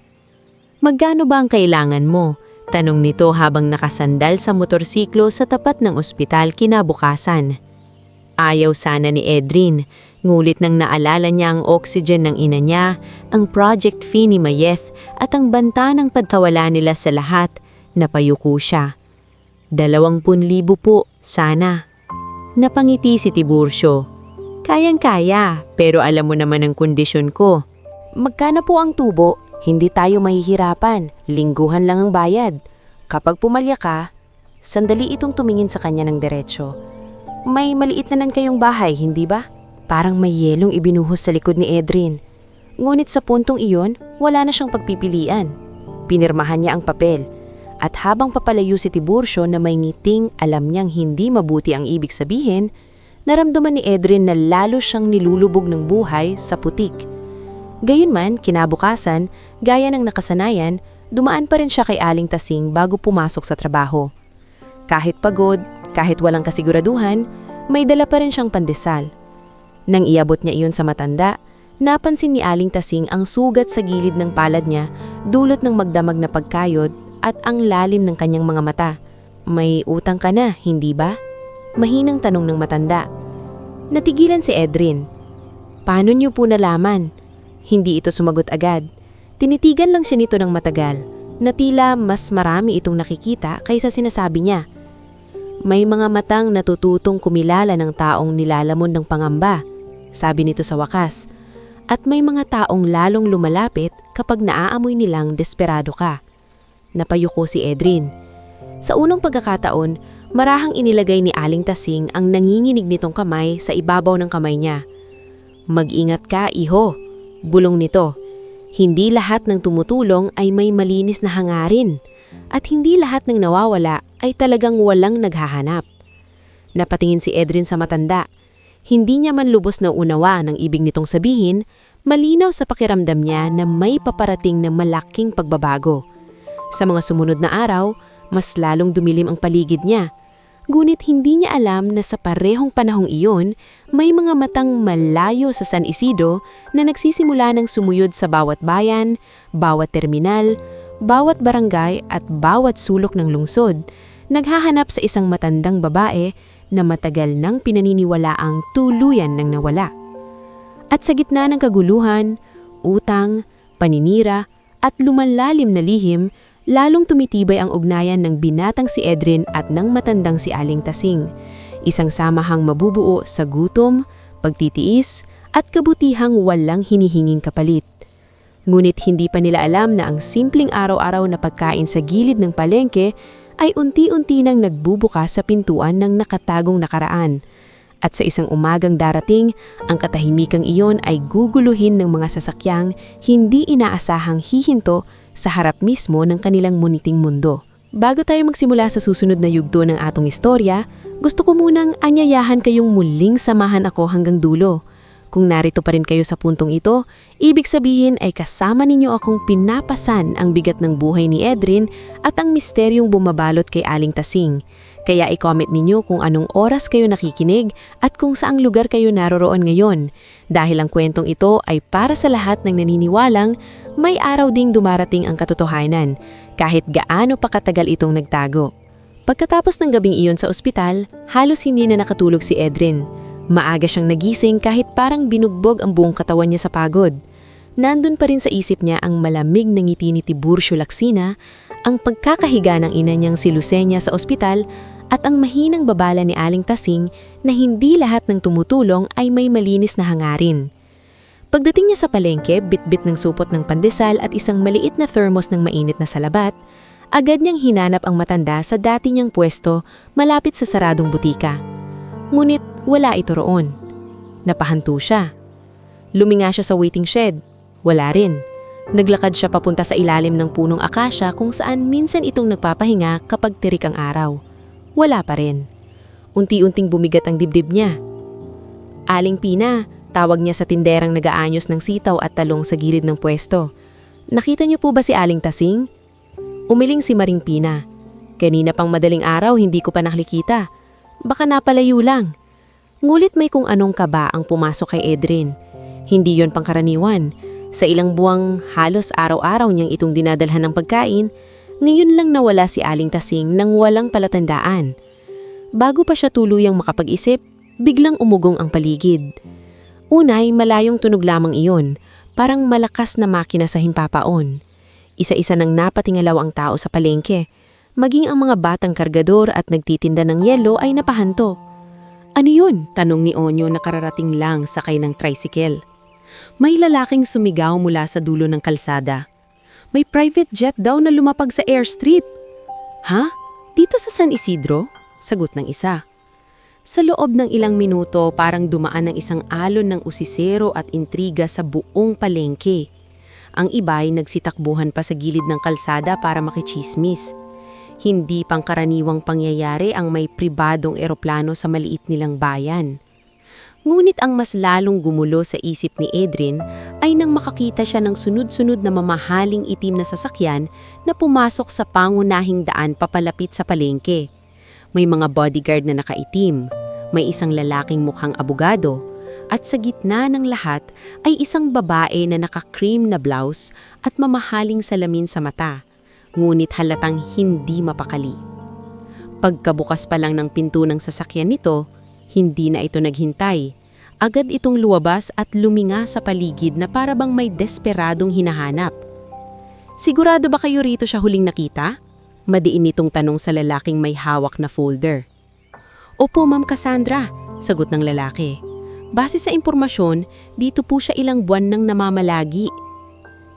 "Magkano ba ang kailangan mo?" tanong nito habang nakasandal sa motorsiklo sa tapat ng ospital kinabukasan. Ayaw sana ni Edrin, ngulit nang naalala niya ang oxygen ng ina niya, ang project fee ni Mayeth at ang banta ng pagkawala nila sa lahat, napayuko siya. 20,000 po, sana. Napangiti si Tiburcio. "Kayang-kaya, pero alam mo naman ang kondisyon ko." "Magkano po ang tubo? Hindi tayo mahihirapan. Lingguhan lang ang bayad. Kapag pumalya ka," sandali itong tumingin sa kanya ng diretsyo. "May maliit na nan kayong bahay, hindi ba?" Parang may yelong ibinuhos sa likod ni Edrin. Ngunit sa puntong iyon, wala na siyang pagpipilian. Pinirmahan niya ang papel. At habang papalayo si Tiburcio na may ngiting alam niyang hindi mabuti ang ibig sabihin, naramdaman ni Edrin na lalo siyang nilulubog ng buhay sa putik. Gayunman, kinabukasan, gaya ng nakasanayan, dumaan pa rin siya kay Aling Tasing bago pumasok sa trabaho. Kahit pagod, kahit walang kasiguraduhan, may dala pa rin siyang pandesal. Nang iabot niya iyon sa matanda, napansin ni Aling Tasing ang sugat sa gilid ng palad niya dulot ng magdamag na pagkayod at ang lalim ng kanyang mga mata. May utang ka na, hindi ba? Mahinang tanong ng matanda. Natigilan si Edrin. Paano niyo po nalaman? Hindi ito sumagot agad. Tinitigan lang siya nito ng matagal, na tila mas marami itong nakikita kaysa sinasabi niya. May mga matang natututong kumilala ng taong nilalamon ng pangamba, sabi nito sa wakas. At may mga taong lalong lumalapit kapag naaamoy nilang desperado ka. Napayuko si Edrin. Sa unang pagkakataon, marahang inilagay ni Aling Tasing ang nanginginig nitong kamay sa ibabaw ng kamay niya. Mag-ingat ka, iho. Bulong nito. Hindi lahat ng tumutulong ay may malinis na hangarin. At hindi lahat ng nawawala ay talagang walang naghahanap. Napatingin si Edrin sa matanda. Hindi niya man lubos na unawa ng ibig nitong sabihin, malinaw sa pakiramdam niya na may paparating na malaking pagbabago. Sa mga sumunod na araw, mas lalong dumilim ang paligid niya. Ngunit hindi niya alam na sa parehong panahong iyon, may mga matang malayo sa San Isidro na nagsisimula ng sumuyod sa bawat bayan, bawat terminal, bawat barangay at bawat sulok ng lungsod, naghahanap sa isang matandang babae na matagal nang pinaniniwalaang tuluyan ng nawala. At sa gitna ng kaguluhan, utang, paninira at lumalalim na lihim, lalong tumitibay ang ugnayan ng binatang si Edrin at ng matandang si Aling Tasing, isang samahang mabubuo sa gutom, pagtitiis at kabutihang walang hinihinging kapalit. Ngunit hindi pa nila alam na ang simpleng araw-araw na pagkain sa gilid ng palengke ay unti-unti nang nagbubukas sa pintuan ng nakatagong nakaraan. At sa isang umagang darating, ang katahimikang iyon ay guguluhin ng mga sasakyang hindi inaasahang hihinto sa harap mismo ng kanilang muniting mundo. Bago tayo magsimula sa susunod na yugto ng atong istorya, gusto ko munang anyayahan kayong muling samahan ako hanggang dulo. Kung narito pa rin kayo sa puntong ito, ibig sabihin ay kasama ninyo akong pinapasan ang bigat ng buhay ni Edrin at ang misteryong bumabalot kay Aling Tasing. Kaya i-comment ninyo kung anong oras kayo nakikinig at kung saang lugar kayo naroroon ngayon. Dahil ang kwentong ito ay para sa lahat ng naniniwalang may araw ding dumarating ang katotohanan, kahit gaano pa katagal itong nagtago. Pagkatapos ng gabing iyon sa ospital, halos hindi na nakatulog si Edrin. Maaga siyang nagising kahit parang binugbog ang buong katawan niya sa pagod. Nandun pa rin sa isip niya ang malamig na ngiti ni Tiburcio Lacsina, ang pagkakahiga ng ina niyang si Lucenia sa ospital, at ang mahinang babala ni Aling Tasing na hindi lahat ng tumutulong ay may malinis na hangarin. Pagdating niya sa palengke, bitbit ng supot ng pandesal at isang maliit na thermos ng mainit na salabat, agad niyang hinanap ang matanda sa dati niyang pwesto malapit sa saradong butika. Ngunit wala ito roon. Napahanto siya. Luminga siya sa waiting shed. Wala rin. Naglakad siya papunta sa ilalim ng punong akasya kung saan minsan itong nagpapahinga kapag tirik ang araw. Wala pa rin. Unti-unting bumigat ang dibdib niya. Aling Pina, tawag niya sa tinderang nag-aanyos ng sitaw at talong sa gilid ng pwesto. Nakita niyo po ba si Aling Tasing? Umiling si Maring Pina. Kanina pang madaling araw hindi ko pa nakikita. Baka napalayo lang. Ngulit may kung anong kaba ang pumasok kay Edrin. Hindi yon pangkaraniwan. Sa ilang buwang halos araw-araw niyang itong dinadalhan ng pagkain, ngayon lang nawala si Aling Tasing nang walang palatandaan. Bago pa siya tuluyang makapag-isip, biglang umugong ang paligid. Unay, malayong tunog lamang iyon, parang malakas na makina sa himpapaon. Isa-isa nang napatingalaw ang tao sa palengke. Maging ang mga batang kargador at nagtitinda ng yelo ay napahanto. Ano yun? Tanong ni Onyo na kararating lang sakay ng tricycle. May lalaking sumigaw mula sa dulo ng kalsada. May private jet daw na lumapag sa airstrip. Ha? Dito sa San Isidro? Sagot ng isa. Sa loob ng ilang minuto parang dumaan ng isang alon ng usisero at intriga sa buong palengke. Ang iba'y nagsitakbuhan pa sa gilid ng kalsada para makichismis. Hindi pangkaraniwang pangyayari ang may pribadong eroplano sa maliit nilang bayan. Ngunit ang mas lalong gumulo sa isip ni Adrian ay nang makakita siya ng sunod-sunod na mamahaling itim na sasakyan na pumasok sa pangunahing daan papalapit sa palengke. May mga bodyguard na nakaitim, may isang lalaking mukhang abogado, at sa gitna ng lahat ay isang babae na naka-cream na blouse at mamahaling salamin sa mata, ngunit halatang hindi mapakali. Pagkabukas pa lang ng pinto ng sasakyan nito, hindi na ito naghintay. Agad itong luwabas at luminga sa paligid na para bang may desperadong hinahanap. "Sigurado ba kayo rito siya huling nakita?" Madiin itong tanong sa lalaking may hawak na folder. "Opo, Ma'am Cassandra," sagot ng lalaki. "Base sa impormasyon, dito po siya ilang buwan nang namamalagi."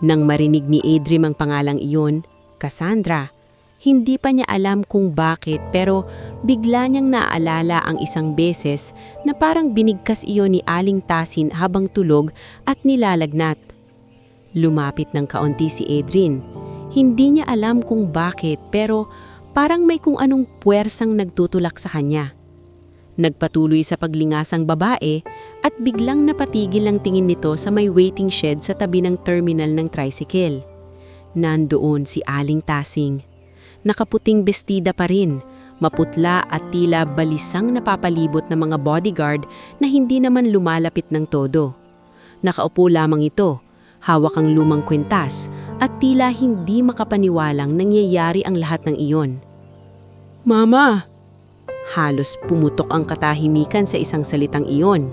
Nang marinig ni Adrian ang pangalang iyon, Cassandra, hindi pa niya alam kung bakit pero bigla niyang naaalala ang isang beses na parang binigkas iyon ni Aling Tasin habang tulog at nilalagnat. Lumapit ng kaunti si Adrian. Hindi niya alam kung bakit pero parang may kung anong puwersang nagtutulak sa kanya. Nagpatuloy sa paglingasang babae at biglang napatigil ang tingin nito sa may waiting shed sa tabi ng terminal ng tricycle. Nandoon si Aling Tasing. Nakaputing bestida pa rin, maputla at tila balisang napapalibot ng mga bodyguard na hindi naman lumalapit ng todo. Nakaupo lamang ito, hawak ang lumang kwentas at tila hindi makapaniwalang nangyayari ang lahat ng iyon. "Mama!" Halos pumutok ang katahimikan sa isang salitang iyon.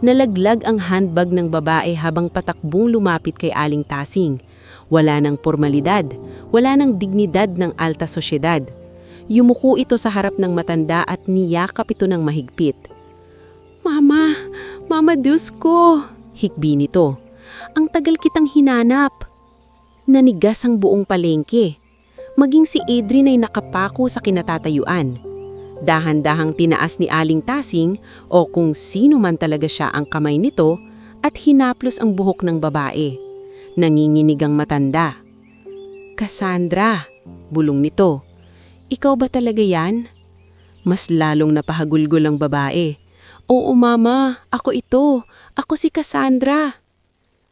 Nalaglag ang handbag ng babae habang patakbong lumapit kay Aling Tasing. Wala ng formalidad, wala ng dignidad ng alta sosyedad. Yumuko ito sa harap ng matanda at niyakap ito ng mahigpit. "Mama, Mama Diyos ko!" hikbi nito. "Ang tagal kitang hinanap." Nanigas ang buong palengke. Maging si Adrian ay nakapako sa kinatatayuan. Dahan-dahang tinaas ni Aling Tasing o kung sino man talaga siya ang kamay nito at hinaplos ang buhok ng babae. Nanginginig ang matanda. "Cassandra," bulong nito. "Ikaw ba talaga yan?" Mas lalong napahagulgol ang babae. "Oo mama, ako ito. Ako si Cassandra."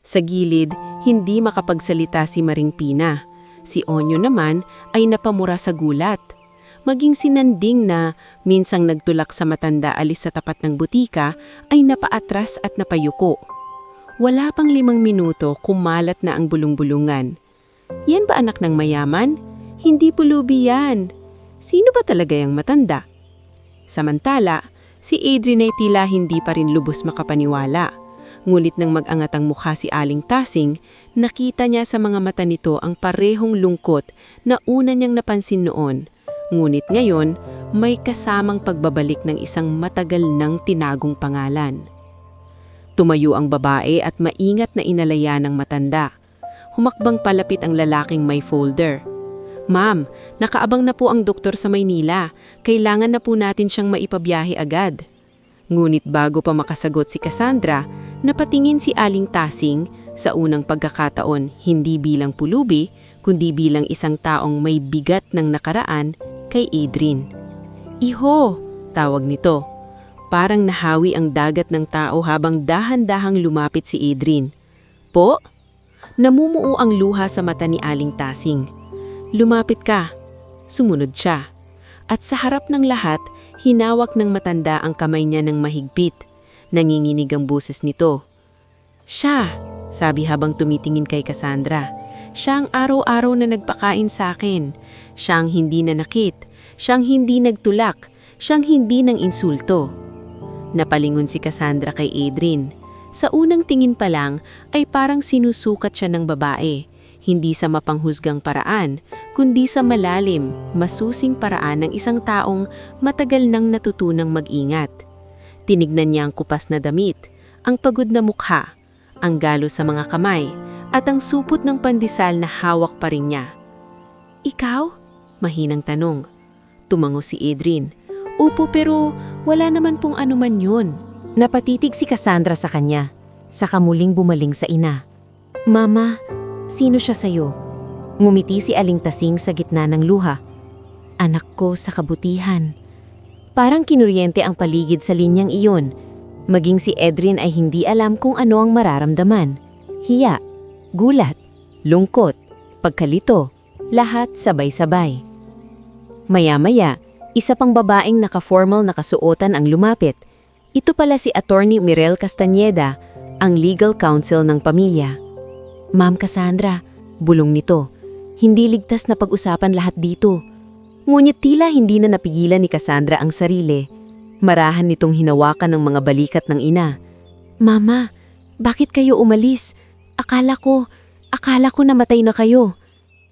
Sa gilid, hindi makapagsalita si Maring Pina. Si Onyo naman ay napamura sa gulat. Maging si Nanding na minsang nagtulak sa matanda alis sa tapat ng butika ay napaatras at napayuko. Wala pang 5 minuto kumalat na ang bulong-bulungan. "Yan ba anak ng mayaman? Hindi pulubi yan. Sino ba talaga yung matanda?" Samantala, si Adrian ay tila hindi pa rin lubos makapaniwala. Ngulit nang mag-angat ang mukha si Aling Tasing, nakita niya sa mga mata nito ang parehong lungkot na una niyang napansin noon. Ngunit ngayon, may kasamang pagbabalik ng isang matagal nang tinagong pangalan. Tumayo ang babae at maingat na inalaya ng matanda. Humakbang palapit ang lalaking may folder. "Ma'am, nakaabang na po ang doktor sa Maynila. Kailangan na po natin siyang maipabiyahe agad." Ngunit bago pa makasagot si Cassandra, napatingin si Aling Tasing sa unang pagkakataon hindi bilang pulubi, kundi bilang isang taong may bigat ng nakaraan kay Adrian. "Iho," tawag nito. Parang nahawi ang dagat ng tao habang dahan-dahang lumapit si Adrian. "Po?" Namumuo ang luha sa mata ni Aling Tasing. "Lumapit ka." Sumunod siya. At sa harap ng lahat, hinawak ng matanda ang kamay niya ng mahigpit. Nanginginig ang boses nito. "Siya," sabi habang tumitingin kay Cassandra. "Siya ang araw-araw na nagpakain sa akin. Siya ang hindi nanakit. Siya ang hindi nagtulak. Siya ang hindi nang insulto." Napalingon si Cassandra kay Adrian. Sa unang tingin pa lang ay parang sinusukat siya ng babae, hindi sa mapanghusgang paraan, kundi sa malalim, masusing paraan ng isang taong matagal nang natutunang mag-ingat. Tinignan niya ang kupas na damit, ang pagod na mukha, ang galos sa mga kamay, at ang supot ng pandesal na hawak pa rin niya. "Ikaw?" mahinang tanong. Tumango si Adrian. "Opo, pero wala naman pong anuman yun." Napatitig si Cassandra sa kanya, saka muling bumaling sa ina. "Mama, sino siya sa'yo?" Ngumiti si Aling Tasing sa gitna ng luha. "Anak ko sa kabutihan." Parang kinuryente ang paligid sa linyang iyon. Maging si Edrin ay hindi alam kung ano ang mararamdaman. Hiya, gulat, lungkot, pagkalito, lahat sabay-sabay. Maya-maya, isa pang babaeng naka-formal na kasuotan ang lumapit. Ito pala si Attorney Mirel Castañeda, ang legal counsel ng pamilya. Ma'am Cassandra, bulong nito, hindi ligtas na pag-usapan lahat dito. Ngunit tila hindi na napigilan ni Cassandra ang sarili. Marahan nitong hinawakan ng mga balikat ng ina. Mama, bakit kayo umalis? Akala ko namatay na kayo.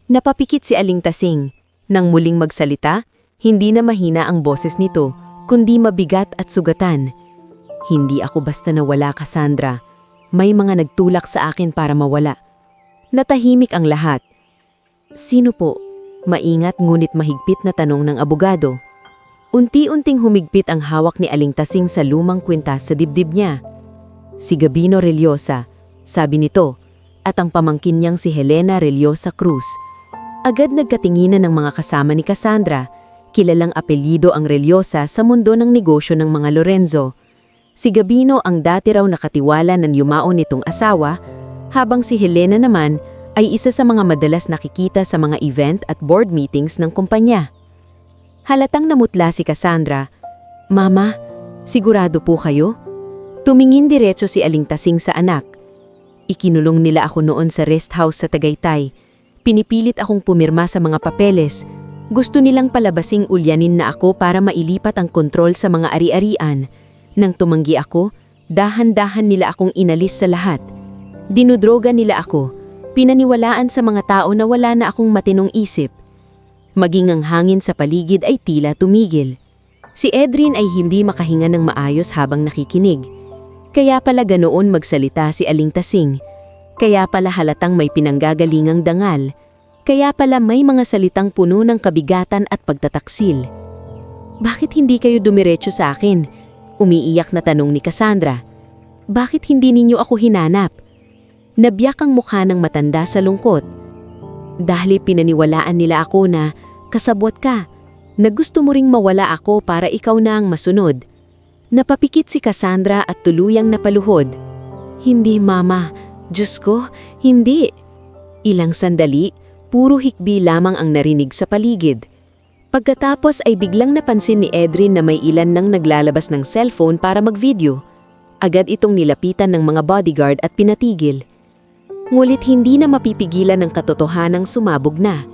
Napapikit si Aling Tasing. Nang muling magsalita, hindi na mahina ang boses nito, kundi mabigat at sugatan. Hindi ako basta nawala, Cassandra. May mga nagtulak sa akin para mawala. Natahimik ang lahat. Sino po? Maingat ngunit mahigpit na tanong ng abogado. Unti-unting humigpit ang hawak ni Aling Tasing sa lumang kwintas sa dibdib niya. Si Gabino Reliosa, sabi nito, at ang pamangkin niyang si Helena Reliosa Cruz. Agad nagkatinginan ng mga kasama ni Cassandra, kilalang apelyido ang Reliosa sa mundo ng negosyo ng mga Lorenzo. Si Gabino ang dati raw nakatiwala ng yumaon nitong asawa, habang si Helena naman ay isa sa mga madalas nakikita sa mga event at board meetings ng kumpanya. Halatang namutla si Cassandra. Mama, sigurado po kayo? Tumingin diretso si Aling Tasing sa anak. Ikinulong nila ako noon sa rest house sa Tagaytay. Pinipilit akong pumirma sa mga papeles. Gusto nilang palabasing ulyanin na ako para mailipat ang kontrol sa mga ari-arian. Nang tumanggi ako, dahan-dahan nila akong inalis sa lahat. Dinudroga nila ako. Pinaniwalaan sa mga tao na wala na akong matinong isip. Maging ang hangin sa paligid ay tila tumigil. Si Edrin ay hindi makahinga ng maayos habang nakikinig. Kaya pala ganoon magsalita si Aling Tasing. Kaya pala halatang may pinanggagalingang dangal. Kaya pala may mga salitang puno ng kabigatan at pagtataksil. Bakit hindi kayo dumiretso sa akin? Umiiyak na tanong ni Cassandra. Bakit hindi ninyo ako hinanap? Nabiyak ang mukha ng matanda sa lungkot. Dahil pinaniwalaan nila ako na kasabwat ka, na gusto mo ring mawala ako para ikaw na ang masunod. Napapikit si Cassandra at tuluyang napaluhod. Hindi, Mama. Diyos ko, hindi. Ilang sandali, puro hikbi lamang ang narinig sa paligid. Pagkatapos ay biglang napansin ni Edrin na may ilan nang naglalabas ng cellphone para mag-video. Agad itong nilapitan ng mga bodyguard at pinatigil. Ngulit hindi na mapipigilan ng katotohanang sumabog na.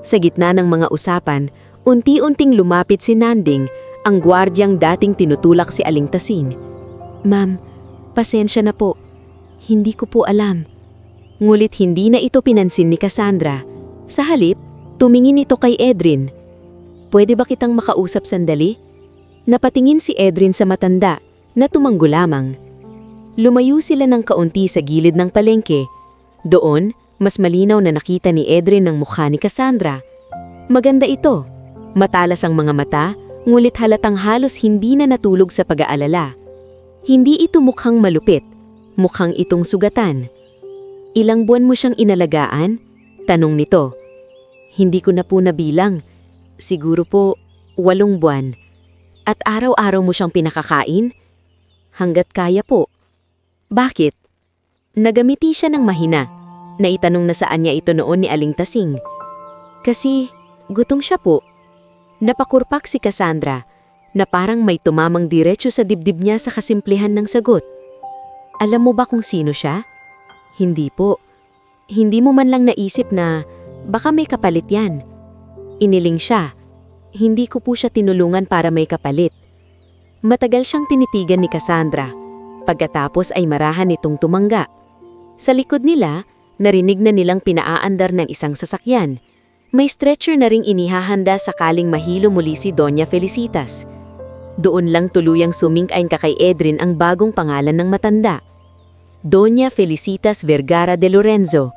Sa gitna ng mga usapan, unti-unting lumapit si Nanding, ang gwardyang dating tinutulak si Aling Tasing. Ma'am, pasensya na po. Hindi ko po alam. Ngulit hindi na ito pinansin ni Cassandra. Sa halip, tumingin ito kay Edrin. Pwede ba kitang makausap sandali? Napatingin si Edrin sa matanda na tumanggo lamang. Lumayo sila ng kaunti sa gilid ng palengke. Doon, mas malinaw na nakita ni Edrin ang mukha ni Cassandra. Maganda ito. Matalas ang mga mata, ngulit halatang halos hindi na natulog sa pag-aalala. Hindi ito mukhang malupit. Mukhang itong sugatan. Ilang buwan mo siyang inalagaan? Tanong nito. Hindi ko na po nabilang. Siguro po, 8 buwan. At araw-araw mo siyang pinakakain? Hanggat kaya po. Bakit? Nagamiti siya ng mahina. Naitanong na saan niya ito noon ni Aling Tasing. Kasi, gutom siya po. Napakurpak si Cassandra, na parang may tumamang diretso sa dibdib niya sa kasimplihan ng sagot. Alam mo ba kung sino siya? Hindi po. Hindi mo man lang naisip na baka may kapalit yan. Iniling siya. Hindi ko po siya tinulungan para may kapalit. Matagal siyang tinitigan ni Cassandra. Pagkatapos ay marahan itong tumangga. Sa likod nila, narinig na nilang pinaaandar ng isang sasakyan. May stretcher na ring inihahanda sakaling mahilo muli si Doña Felicitas. Doon lang tuluyang sumingkain ka kay Edrin ang bagong pangalan ng matanda. Doña Felicitas Vergara de Lorenzo.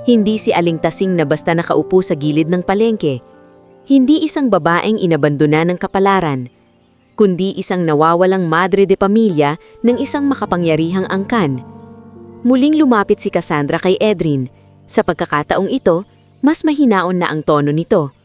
Hindi si Aling Tasing na basta nakaupo sa gilid ng palengke. Hindi isang babaeng inabandona ng kapalaran, kundi isang nawawalang madre de pamilya ng isang makapangyarihang angkan. Muling lumapit si Cassandra kay Edrin. Sa pagkakataong ito, mas mahinaon na ang tono nito.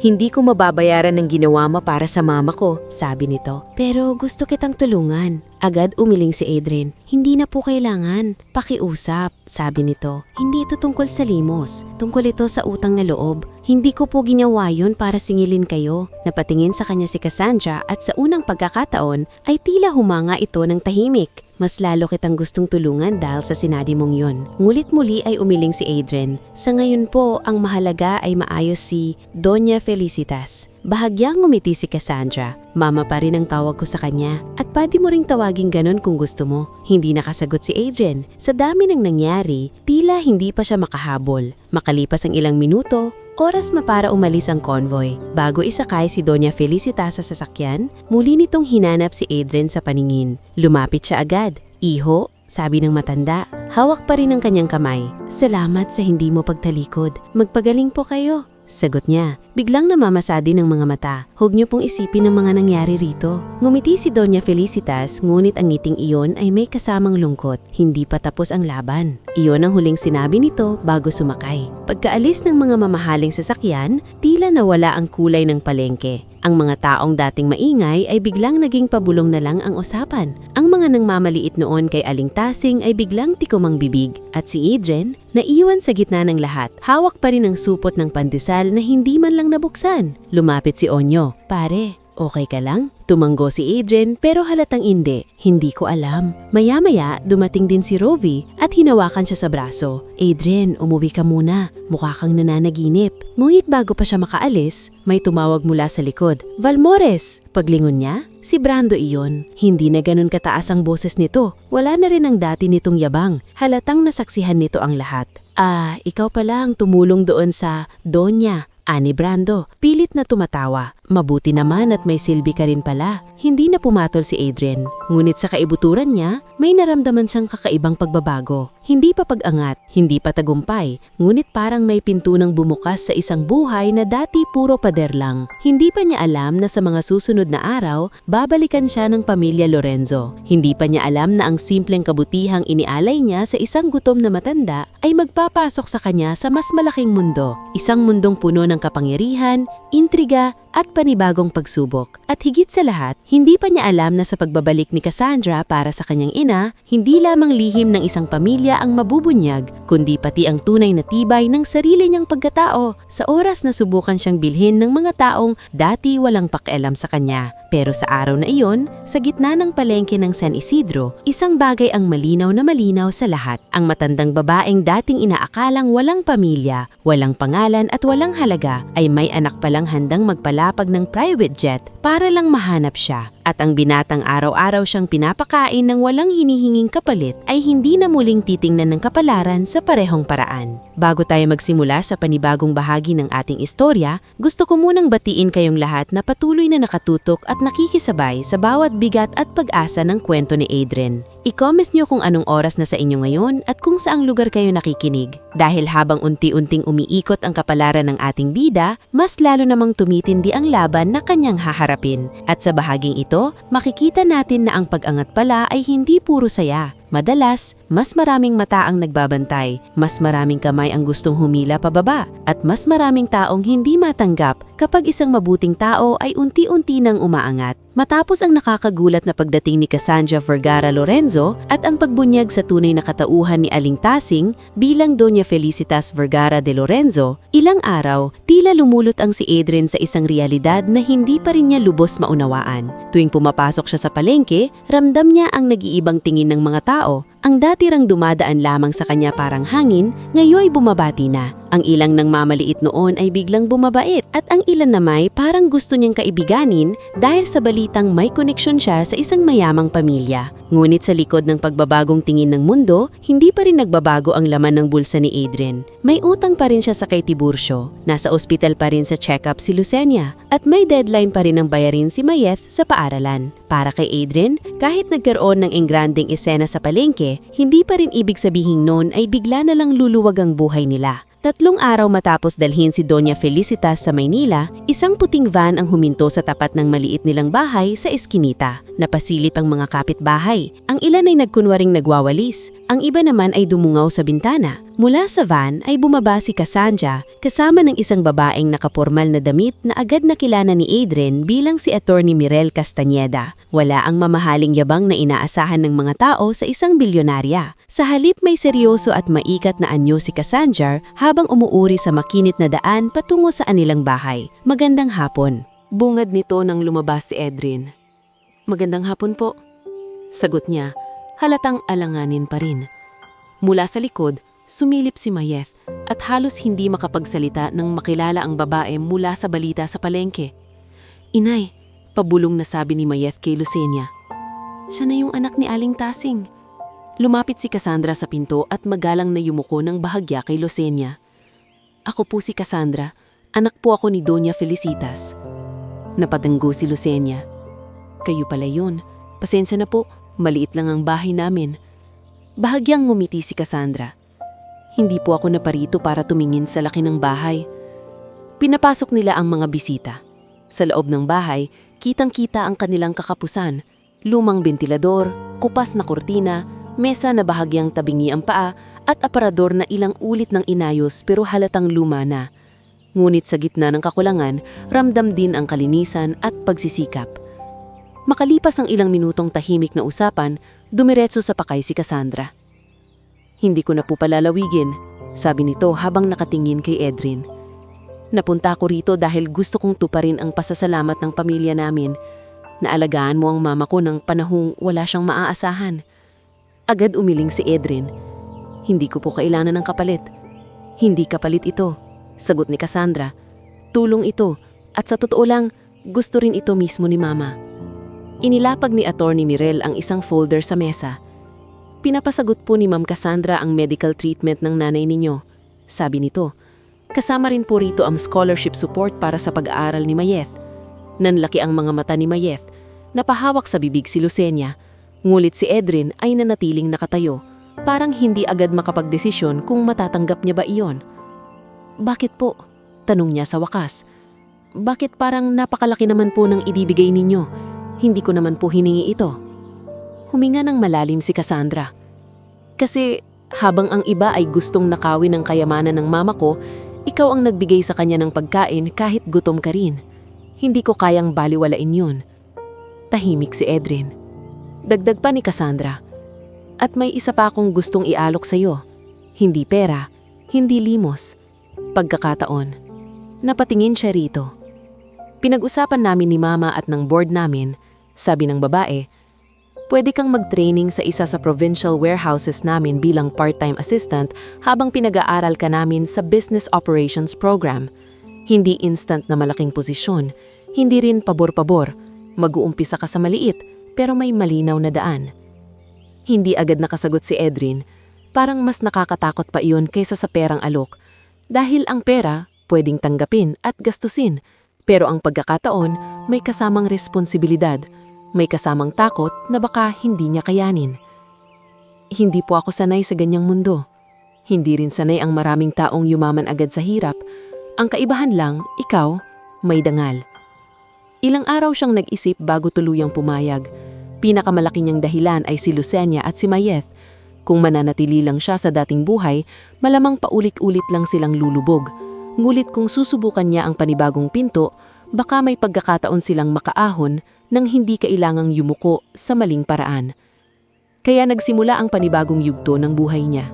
Hindi ko mababayaran ng ginawa mo para sa mama ko, sabi nito. Pero gusto kitang tulungan. Agad umiling si Adrian. Hindi na po kailangan. Pakiusap, sabi nito. Hindi ito tungkol sa limos. Tungkol ito sa utang na loob. Hindi ko po ginawa yun para singilin kayo. Napatingin sa kanya si Cassandra at sa unang pagkakataon ay tila humanga ito ng tahimik. Mas lalo kitang gustong tulungan dahil sa sinabi mong yon. Ngulit muli ay umiling si Adrian. Sa ngayon po, ang mahalaga ay maayos si Doña Felicitas. Bahagyang ngumiti si Cassandra. Mama pa rin ang tawag ko sa kanya. At pwede mo ring tawagin ganon kung gusto mo. Hindi nakasagot si Adrian. Sa dami ng nangyari, tila hindi pa siya makahabol. Makalipas ang ilang minuto, oras para umalis ang convoy. Bago isakay si Doña Felicitas sa sasakyan, muli nitong hinanap si Adrian sa paningin. Lumapit siya agad. Iho, sabi ng matanda, hawak pa rin ang kanyang kamay. Salamat sa hindi mo pagtalikod. Magpagaling po kayo. Sagot niya. Biglang namamasadi ng mga mata. Huwag niyo pong isipin ang mga nangyari rito. Ngumiti si Doña Felicitas, ngunit ang ngiting iyon ay may kasamang lungkot. Hindi pa tapos ang laban. Iyon ang huling sinabi nito bago sumakay. Pagkaalis ng mga mamahaling sasakyan, tila nawala ang kulay ng palengke. Ang mga taong dating maingay ay biglang naging pabulong na lang ang usapan. Ang mga nangmamaliit noon kay Aling Tasing ay biglang tikomang bibig. At si Adrian, naiwan sa gitna ng lahat, hawak pa rin ang supot ng pandesal na hindi man lang nabuksan. Lumapit si Onyo. Pare, okay ka lang? Tumanggo si Adrian pero halatang hindi. Hindi ko alam. Maya-maya, dumating din si Rovi at hinawakan siya sa braso. Adrian, umuwi ka muna. Mukha kang nananaginip. Ngunit bago pa siya makaalis, may tumawag mula sa likod. Valmores! Paglingon niya, si Brando iyon. Hindi na ganun kataas ang boses nito. Wala na rin ang dati nitong yabang. Halatang nasaksihan nito ang lahat. Ikaw pala ang tumulong doon sa Donya. Ani Brando, pilit na tumatawa. Mabuti naman at may silbi ka rin pala. Hindi na pumatol si Adrian. Ngunit sa kaibuturan niya, may naramdaman siyang kakaibang pagbabago. Hindi pa pag-angat, hindi pa tagumpay, ngunit parang may pintunang bumukas sa isang buhay na dati puro pader lang. Hindi pa niya alam na sa mga susunod na araw, babalikan siya ng pamilya Lorenzo. Hindi pa niya alam na ang simpleng kabutihang inialay niya sa isang gutom na matanda ay magpapasok sa kanya sa mas malaking mundo. Isang mundong puno ng kapangyarihan, intriga, at panibagong pagsubok. At higit sa lahat, hindi pa niya alam na sa pagbabalik ni Cassandra para sa kanyang ina, hindi lamang lihim ng isang pamilya ang mabubunyag, kundi pati ang tunay na tibay ng sarili niyang pagkatao sa oras na subukan siyang bilhin ng mga taong dati walang pakialam sa kanya. Pero sa araw na iyon, sa gitna ng palengke ng San Isidro, isang bagay ang malinaw na malinaw sa lahat. Ang matandang babaeng dating inaakalang walang pamilya, walang pangalan at walang halaga ay may anak palang handang magpalapag ng private jet para lang mahanap siya. At ang binatang araw-araw siyang pinapakain ng walang hinihinging kapalit ay hindi na muling titingnan ng kapalaran sa parehong paraan. Bago tayo magsimula sa panibagong bahagi ng ating istorya, gusto ko munang batiin kayong lahat na patuloy na nakatutok at nakikisabay sa bawat bigat at pag-asa ng kwento ni Adrian. I-comment nyo kung anong oras na sa inyo ngayon at kung saang lugar kayo nakikinig. Dahil habang unti-unting umiikot ang kapalaran ng ating bida, mas lalo namang tumitindi ang laban na kanyang haharapin. At sa bahaging ito, makikita natin na ang pag-angat pala ay hindi puro saya. Madalas, mas maraming mata ang nagbabantay, mas maraming kamay ang gustong humila pababa, at mas maraming taong hindi matanggap kapag isang mabuting tao ay unti-unti nang umaangat. Matapos ang nakakagulat na pagdating ni Cassandra Vergara Lorenzo at ang pagbunyag sa tunay na katauhan ni Aling Tasing bilang Doña Felicitas Vergara de Lorenzo, ilang araw, tila lumulot ang si Adrian sa isang realidad na hindi pa rin niya lubos maunawaan. Tuwing pumapasok siya sa palengke, ramdam niya ang nag-iibang tingin ng mga tao. Ang datirang dumadaan lamang sa kanya parang hangin, ngayoy bumabati na. Ang ilang nang mamaliit noon ay biglang bumabait at ang ilan namay parang gusto niyang kaibiganin dahil sa balitang may koneksyon siya sa isang mayamang pamilya. Ngunit sa likod ng pagbabagong tingin ng mundo, hindi pa rin nagbabago ang laman ng bulsa ni Adrian. May utang pa rin siya sa kay Tiburcio, nasa ospital pa rin sa check-up si Lucenia, at may deadline pa rin ng bayarin si Mayeth sa paaralan. Para kay Adrian, kahit nagkaroon ng engranding esena sa palengke, hindi pa rin ibig sabihin noon ay bigla na lang luluwag ang buhay nila. 3 araw matapos dalhin si Doña Felicitas sa Maynila, isang puting van ang huminto sa tapat ng maliit nilang bahay sa eskinita. Napasilip ang mga kapitbahay. Ang ilan ay nagkunwaring nagwawalis. Ang iba naman ay dumungaw sa bintana. Mula sa van ay bumaba si Cassandra kasama ng isang babaeng nakapormal na damit na agad nakilala ni Adrian bilang si Attorney Mirel Castañeda. Wala ang mamahaling yabang na inaasahan ng mga tao sa isang bilyonarya. Sa halip may seryoso at maikat na anyo si Cassandra habang umuuri sa makinit na daan patungo sa anilang bahay. Magandang hapon. Bungad nito nang lumabas si Adrian. Magandang hapon po. Sagot niya, halatang alanganin pa rin. Mula sa likod, sumilip si Mayeth at halos hindi makapagsalita nang makilala ang babae mula sa balita sa palengke. Inay, pabulong na sabi ni Mayeth kay Lucenia. Siya na yung anak ni Aling Tasing. Lumapit si Cassandra sa pinto at magalang na yumuko ng bahagya kay Lucenia. Ako po si Cassandra, anak po ako ni Doña Felicitas. Napadanggo si Lucenia. Kayo pala yun. Pasensya na po, maliit lang ang bahay namin. Bahagyang ngumiti si Cassandra. Hindi po ako naparito para tumingin sa laki ng bahay. Pinapasok nila ang mga bisita. Sa loob ng bahay, kitang-kita ang kanilang kakapusan. Lumang bentilador, kupas na kurtina, mesa na bahagyang tabingi ang paa, at aparador na ilang ulit ng inayos pero halatang luma na. Ngunit sa gitna ng kakulangan, ramdam din ang kalinisan at pagsisikap. Makalipas ang ilang minutong tahimik na usapan, dumiretso sa pakay si Cassandra. Hindi ko na po palalawigin, sabi nito habang nakatingin kay Adrian. Napunta ko rito dahil gusto kong tuparin ang pasasalamat ng pamilya namin. Naalagaan mo ang mama ko ng panahong wala siyang maaasahan. Agad umiling si Adrian. Hindi ko po kailangan ng kapalit. Hindi kapalit ito, sagot ni Cassandra. Tulong ito, at sa totoo lang, gusto rin ito mismo ni mama. Inilapag ni Attorney Mirel ang isang folder sa mesa. Pinapasagot po ni Ma'am Cassandra ang medical treatment ng nanay ninyo. Sabi nito, kasama rin po rito ang scholarship support para sa pag-aaral ni Mayeth. Nanlaki ang mga mata ni Mayeth. Napahawak sa bibig si Lucenia. Ngulit si Adrian ay nanatiling nakatayo. Parang hindi agad makapagdesisyon kung matatanggap niya ba iyon. Bakit po? Tanong niya sa wakas. Bakit parang napakalaki naman po ng ibibigay ninyo? Hindi ko naman po hiningi ito. Huminga ng malalim si Cassandra. Kasi habang ang iba ay gustong nakawin ng kayamanan ng mama ko, ikaw ang nagbigay sa kanya ng pagkain kahit gutom ka rin. Hindi ko kayang baliwalain yun. Tahimik si Adrian. Dagdag pa ni Cassandra. At may isa pa akong gustong ialok sa'yo. Hindi pera, hindi limos. Pagkakataon. Napatingin siya rito. Pinag-usapan namin ni mama at ng board namin, sabi ng babae, pwede kang mag-training sa isa sa provincial warehouses namin bilang part-time assistant habang pinag-aaral ka namin sa Business Operations Program. Hindi instant na malaking posisyon, hindi rin pabor-pabor. Mag-uumpisa ka sa maliit pero may malinaw na daan. Hindi agad nakasagot si Adrian, parang mas nakakatakot pa iyon kaysa sa perang alok. Dahil ang pera, pwedeng tanggapin at gastusin, pero ang pagkakataon may kasamang responsibilidad. May kasamang takot na baka hindi niya kayanin. Hindi po ako sanay sa ganyang mundo. Hindi rin sanay ang maraming taong yumaman agad sa hirap. Ang kaibahan lang, ikaw, may dangal. Ilang araw siyang nag-isip bago tuluyang pumayag. Pinakamalaki niyang dahilan ay si Lucenia at si Mayeth. Kung mananatili lang siya sa dating buhay, malamang paulit-ulit lang silang lulubog. Ngulit kung susubukan niya ang panibagong pinto, baka may pagkakataon silang makaahon nang hindi kailangang yumuko sa maling paraan. Kaya nagsimula ang panibagong yugto ng buhay niya.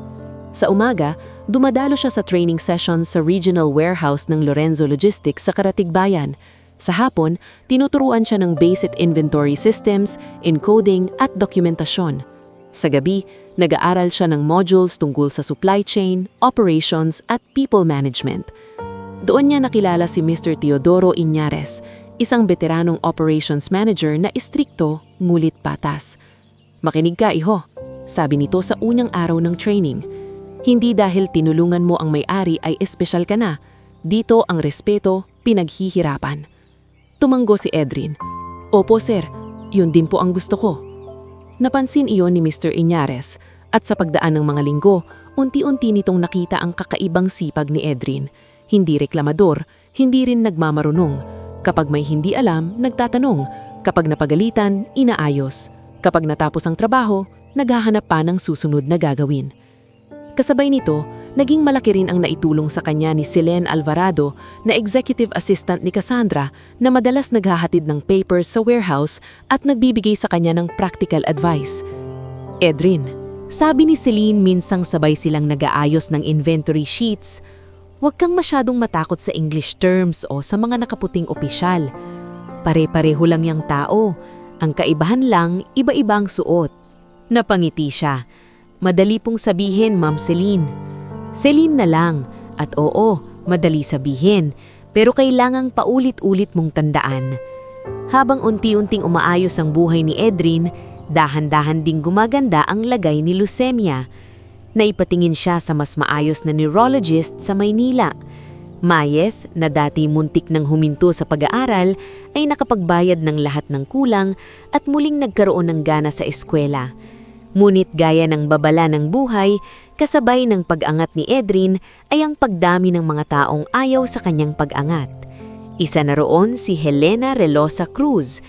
Sa umaga, dumadalo siya sa training session sa Regional Warehouse ng Lorenzo Logistics sa Karatigbayan. Sa hapon, tinuturuan siya ng basic inventory systems, encoding at dokumentasyon. Sa gabi, nag-aaral siya ng modules tungkol sa supply chain, operations at people management. Doon niya nakilala si Mr. Teodoro Iñares, isang veteranong operations manager na istrikto ngulit patas. Makinig ka, iho, sabi nito sa unang araw ng training. Hindi dahil tinulungan mo ang may-ari ay espesyal ka na. Dito ang respeto, pinaghihirapan. Tumanggo si Adrian. Opo sir, yun din po ang gusto ko. Napansin iyon ni Mr. Iñares at sa pagdaan ng mga linggo, unti-unti nitong nakita ang kakaibang sipag ni Adrian. Hindi reklamador, hindi rin nagmamarunong. Kapag may hindi alam, nagtatanong. Kapag napagalitan, inaayos. Kapag natapos ang trabaho, naghahanap pa ng susunod na gagawin. Kasabay nito, naging malaki rin ang naitulong sa kanya ni Selene Alvarado na executive assistant ni Cassandra na madalas naghahatid ng papers sa warehouse at nagbibigay sa kanya ng practical advice. Edrin, Sabi ni Celine minsang sabay silang nag-aayos ng inventory sheets, huwag kang masyadong matakot sa English terms o sa mga nakaputing opisyal. Pare-pareho lang yung tao. Ang kaibahan lang, iba-ibang suot. Napangiti siya. Madali pong sabihin, Ma'am Celine. Celine na lang. At oo, madali sabihin. Pero kailangang paulit-ulit mong tandaan. Habang unti-unting umaayos ang buhay ni Edrin, dahan-dahan ding gumaganda ang lagay ni Lucemia. Naipatingin siya sa mas maayos na neurologist sa Maynila. Mayeth, na dati muntik nang huminto sa pag-aaral, ay nakapagbayad ng lahat ng kulang at muling nagkaroon ng gana sa eskwela. Ngunit gaya ng babala ng buhay, kasabay ng pag-angat ni Edrin ay ang pagdami ng mga taong ayaw sa kanyang pag-angat. Isa na roon si Helena Relosa Cruz.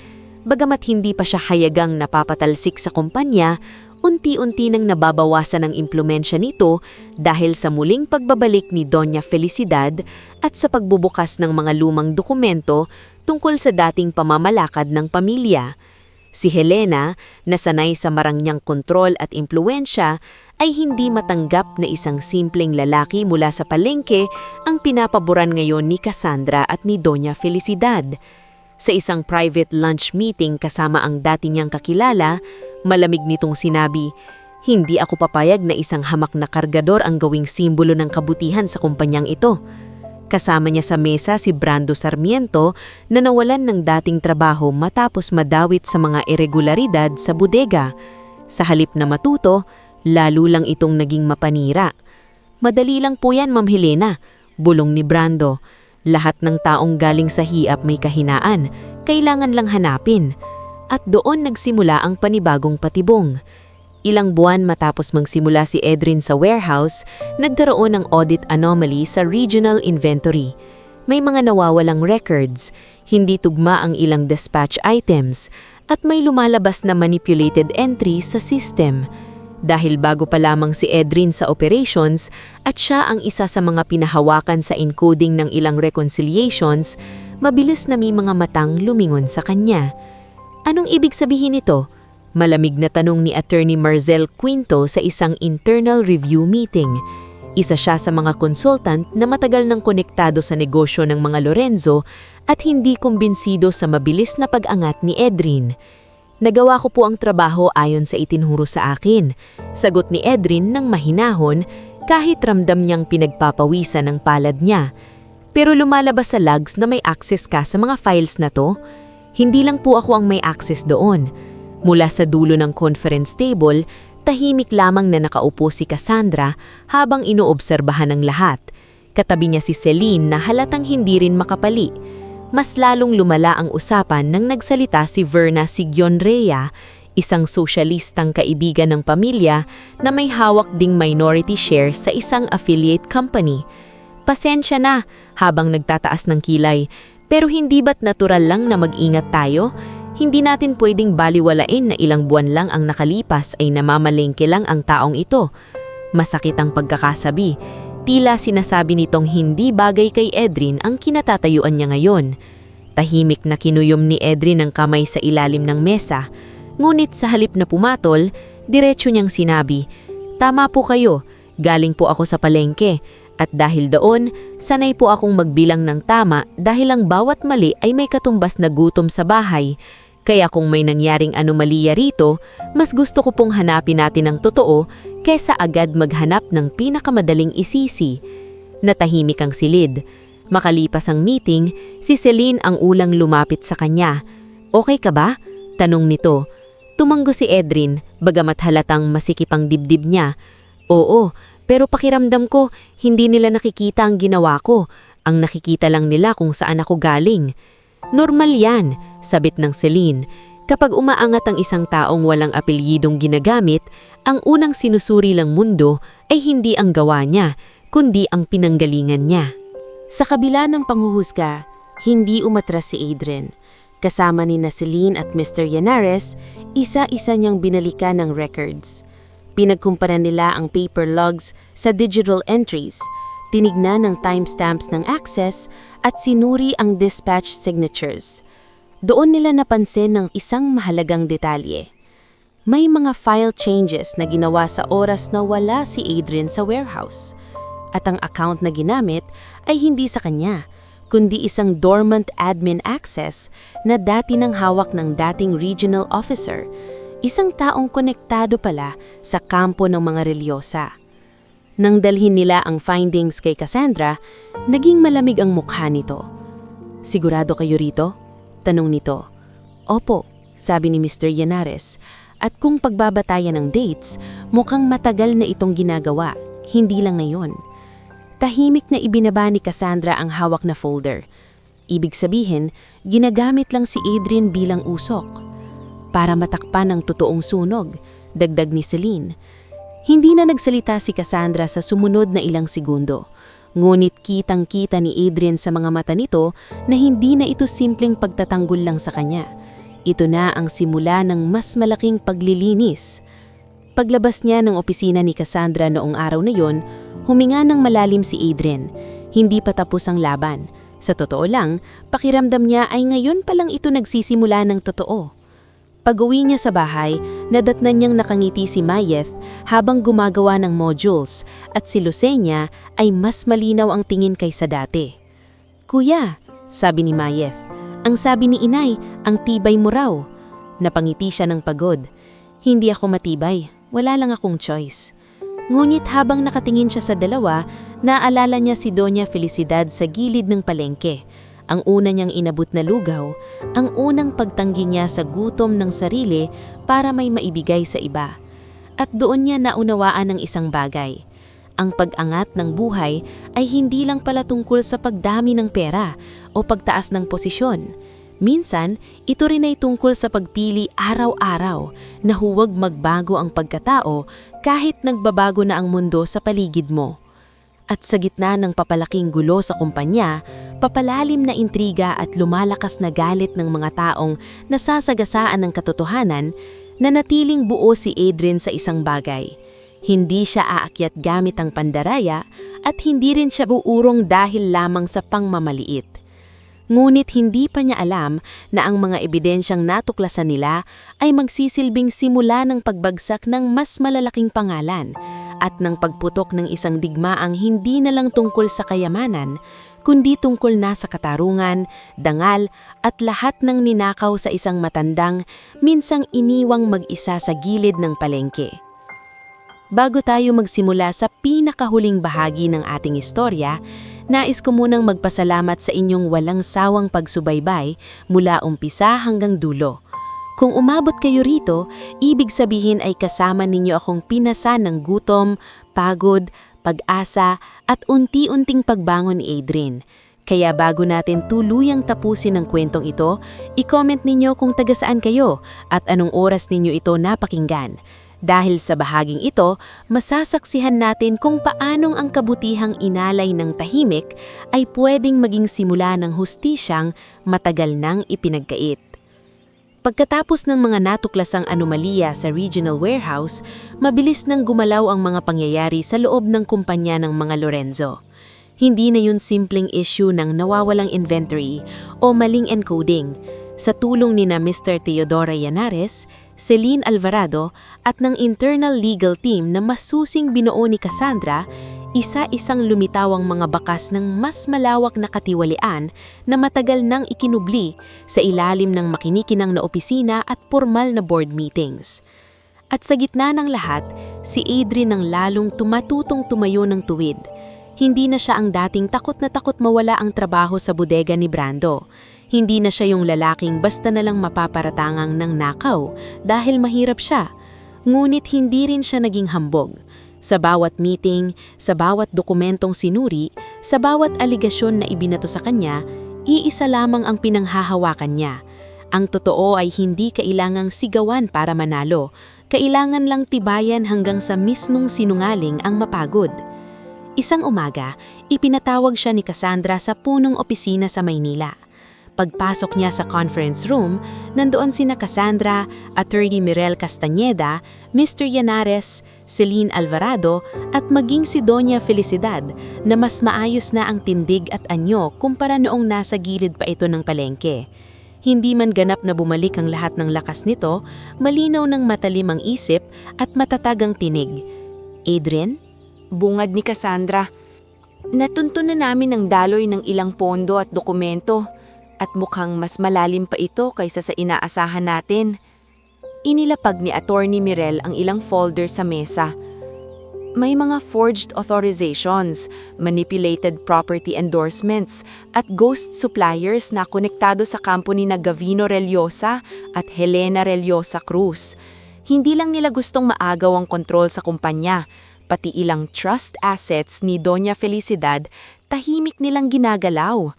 Bagamat hindi pa siya hayagang napapatalsik sa kumpanya, unti-unti nang nababawasan ang impluwensya nito dahil sa muling pagbabalik ni Doña Felicidad at sa pagbubukas ng mga lumang dokumento tungkol sa dating pamamalakad ng pamilya. Si Helena, na sanay sa marangyang kontrol at impluwensya, ay hindi matanggap na isang simpleng lalaki mula sa palengke ang pinapaboran ngayon ni Cassandra at ni Doña Felicidad. Sa isang private lunch meeting kasama ang dati niyang kakilala, malamig nitong sinabi, "Hindi ako papayag na isang hamak na kargador ang gawing simbolo ng kabutihan sa kumpanyang ito." Kasama niya sa mesa si Brando Sarmiento na nawalan ng dating trabaho matapos madawit sa mga irregularidad sa bodega. Sa halip na matuto, lalo lang itong naging mapanira. "Madali lang po yan, Ma'am Helena," bulong ni Brando. "Lahat ng taong galing sa hiap may kahinaan, kailangan lang hanapin." At doon nagsimula ang panibagong patibong. Ilang buwan matapos magsimula si Edrin sa warehouse, nagkaroon ng audit anomaly sa regional inventory. May mga nawawalang records, hindi tugma ang ilang dispatch items, at may lumalabas na manipulated entries sa system. Dahil bago pa lamang si Edrin sa operations at siya ang isa sa mga pinahawakan sa encoding ng ilang reconciliations, mabilis na may mga matang lumingon sa kanya. Anong ibig sabihin nito? Malamig na tanong ni Attorney Marzel Quinto sa isang internal review meeting. Isa siya sa mga consultant na matagal nang konektado sa negosyo ng mga Lorenzo at hindi kumbinsido sa mabilis na pag-angat ni Edrin. "Nagawa ko po ang trabaho ayon sa itinuro sa akin," sagot ni Edrin ng mahinahon kahit ramdam niyang pinagpapawisan ng palad niya. "Pero lumalabas sa logs na may access ka sa mga files na to? Hindi lang po ako ang may access doon." Mula sa dulo ng conference table, tahimik lamang na nakaupo si Cassandra habang inoobserbahan ng lahat. Katabi niya si Celine na halatang hindi rin makapali. Mas lalong lumala ang usapan nang nagsalita si Verna Sigionrea, isang sosyalistang kaibigan ng pamilya na may hawak ding minority share sa isang affiliate company. "Pasensya na," habang nagtataas ng kilay, "pero hindi ba't natural lang na mag-ingat tayo? Hindi natin pwedeng baliwalain na ilang buwan lang ang nakalipas ay namamalengke lang ang taong ito." Masakit ang pagkakasabi. Tila sinasabi nitong hindi bagay kay Edrin ang kinatatayuan niya ngayon. Tahimik na kinuyom ni Edrin ang kamay sa ilalim ng mesa. Ngunit sa halip na pumatol, diretso niyang sinabi, "Tama po kayo, galing po ako sa palengke. At dahil doon, sanay po akong magbilang ng tama dahil ang bawat mali ay may katumbas na gutom sa bahay. Kaya kung may nangyaring anomalya rito, mas gusto ko pong hanapin natin ang totoo kaysa agad maghanap ng pinakamadaling isisi." Natahimik ang silid. Makalipas ang meeting, si Celine ang ulang lumapit sa kanya. "Okay ka ba?" tanong nito. Tumanggo si Edrin, bagamat halatang masikip ang dibdib niya. "Oo, pero pakiramdam ko, hindi nila nakikita ang ginawa ko. Ang nakikita lang nila kung saan ako galing." "Normal yan," sabit ng Celine. "Kapag umaangat ang isang taong walang apelyidong ginagamit, ang unang sinusuri lang mundo ay hindi ang gawa niya, kundi ang pinanggalingan niya." Sa kabila ng panghuhusga, hindi umatras si Adrian. Kasama ni Celine at Mr. Yanares, isa-isa niyang binalikan ng records. Pinagkumpara nila ang paper logs sa digital entries, tinignan ng timestamps ng access at sinuri ang dispatch signatures. Doon nila napansin ng isang mahalagang detalye. May mga file changes na ginawa sa oras na wala si Adrian sa warehouse. At ang account na ginamit ay hindi sa kanya, kundi isang dormant admin access na dati nang hawak ng dating regional officer, isang taong konektado pala sa kampo ng mga relyosa. Nang dalhin nila ang findings kay Cassandra, naging malamig ang mukha nito. "Sigurado kayo rito?" tanong nito. "Opo," sabi ni Mr. Yanares, at kung pagbabatayan ng dates, mukhang matagal na itong ginagawa, hindi lang na yun. Tahimik na ibinaba ni Cassandra ang hawak na folder. Ibig sabihin, ginagamit lang si Adrian bilang usok. Para matakpan ang totoong sunog, dagdag ni Celine. Hindi na nagsalita si Cassandra sa sumunod na ilang segundo. Ngunit kitang-kita ni Adrian sa mga mata nito na hindi na ito simpleng pagtatanggol lang sa kanya. Ito na ang simula ng mas malaking paglilinis. Paglabas niya ng opisina ni Cassandra noong araw na yon, huminga ng malalim si Adrian. Hindi pa tapos ang laban. Sa totoo lang, pakiramdam niya ay ngayon pa lang ito nagsisimula ng totoo. Pag-uwi niya sa bahay, nadatnan niyang nakangiti si Mayeth habang gumagawa ng modules at si Lucenia ay mas malinaw ang tingin kaysa dati. "Kuya," sabi ni Mayeth, "ang sabi ni Inay, ang tibay mo raw." Napangiti siya ng pagod. "Hindi ako matibay, wala lang akong choice." Ngunit habang nakatingin siya sa dalawa, naalala niya si Doña Felicidad sa gilid ng palengke. Ang una niyang inabot na lugaw, ang unang pagtanggi niya sa gutom ng sarili para may maibigay sa iba. At doon niya naunawaan ang isang bagay. Ang pag-angat ng buhay ay hindi lang pala tungkol sa pagdami ng pera o pagtaas ng posisyon. Minsan, ito rin ay tungkol sa pagpili araw-araw na huwag magbago ang pagkatao kahit nagbabago na ang mundo sa paligid mo. At sa gitna ng papalaking gulo sa kumpanya, papalalim na intriga at lumalakas na galit ng mga taong nasasagasaan ng katotohanan, nanatiling buo si Adrian sa isang bagay. Hindi siya aakyat gamit ang pandaraya at hindi rin siya buurong dahil lamang sa pangmamaliit. Ngunit hindi pa niya alam na ang mga ebidensyang natuklasan nila ay magsisilbing simula ng pagbagsak ng mas malalaking pangalan at ng pagputok ng isang digmaang hindi na lang tungkol sa kayamanan, kundi tungkol na sa katarungan, dangal at lahat ng ninakaw sa isang matandang, minsang iniwang mag-isa sa gilid ng palengke. Bago tayo magsimula sa pinakahuling bahagi ng ating istorya, nais ko munang magpasalamat sa inyong walang sawang pagsubaybay mula umpisa hanggang dulo. Kung umabot kayo rito, ibig sabihin ay kasama ninyo akong pinasa ng gutom, pagod, pag-asa at unti-unting pagbangon ni Adrian. Kaya bago natin tuluyang tapusin ang kwentong ito, i-comment ninyo kung taga saan kayo at anong oras ninyo ito napakinggan. Dahil sa bahaging ito, masasaksihan natin kung paanong ang kabutihang inalay ng tahimik ay pwedeng maging simula ng hustisyang matagal nang ipinagkait. Pagkatapos ng mga natuklasang anomalya sa regional warehouse, mabilis nang gumalaw ang mga pangyayari sa loob ng kumpanya ng mga Lorenzo. Hindi na yun simpleng issue ng nawawalang inventory o maling encoding. Sa tulong ni na Mr. Teodora Yanares, Celine Alvarado at ng internal legal team na masusing binuo ni Cassandra, isa-isang lumitawang mga bakas ng mas malawak na katiwalian na matagal nang ikinubli sa ilalim ng makinikinang na opisina at formal na board meetings. At sa gitna ng lahat, si Adrian ang lalong tumatutong tumayo ng tuwid. Hindi na siya ang dating takot na takot mawala ang trabaho sa bodega ni Brando. Hindi na siya yung lalaking basta na lang mapaparatangang ng nakaw dahil mahirap siya. Ngunit hindi rin siya naging hambog. Sa bawat meeting, sa bawat dokumentong sinuri, sa bawat aligasyon na ibinato sa kanya, iisa lamang ang pinanghahawakan niya. Ang totoo ay hindi kailangang sigawan para manalo. Kailangan lang tibayan hanggang sa mismong sinungaling ang mapagod. Isang umaga, ipinatawag siya ni Cassandra sa punong opisina sa Maynila. Pagpasok niya sa conference room, nandoon sina Cassandra, Attorney Mirel Castañeda, Mr. Yanares, Celine Alvarado at maging si Doña Felicidad na mas maayos na ang tindig at anyo kumpara noong nasa gilid pa ito ng palengke. Hindi man ganap na bumalik ang lahat ng lakas nito, malinaw ng matalim ang isip at matatag ang tinig. Adrian? Bungad ni Cassandra. Natunto na namin ang daloy ng ilang pondo at dokumento at mukhang mas malalim pa ito kaysa sa inaasahan natin. Inilapag ni Attorney Mirel ang ilang folder sa mesa. May mga forged authorizations, manipulated property endorsements, at ghost suppliers na konektado sa company na Gavino Reliosa at Helena Reliosa Cruz. Hindi lang nila gustong maagaw ang kontrol sa kumpanya, pati ilang trust assets ni Doña Felicidad tahimik nilang ginagalaw.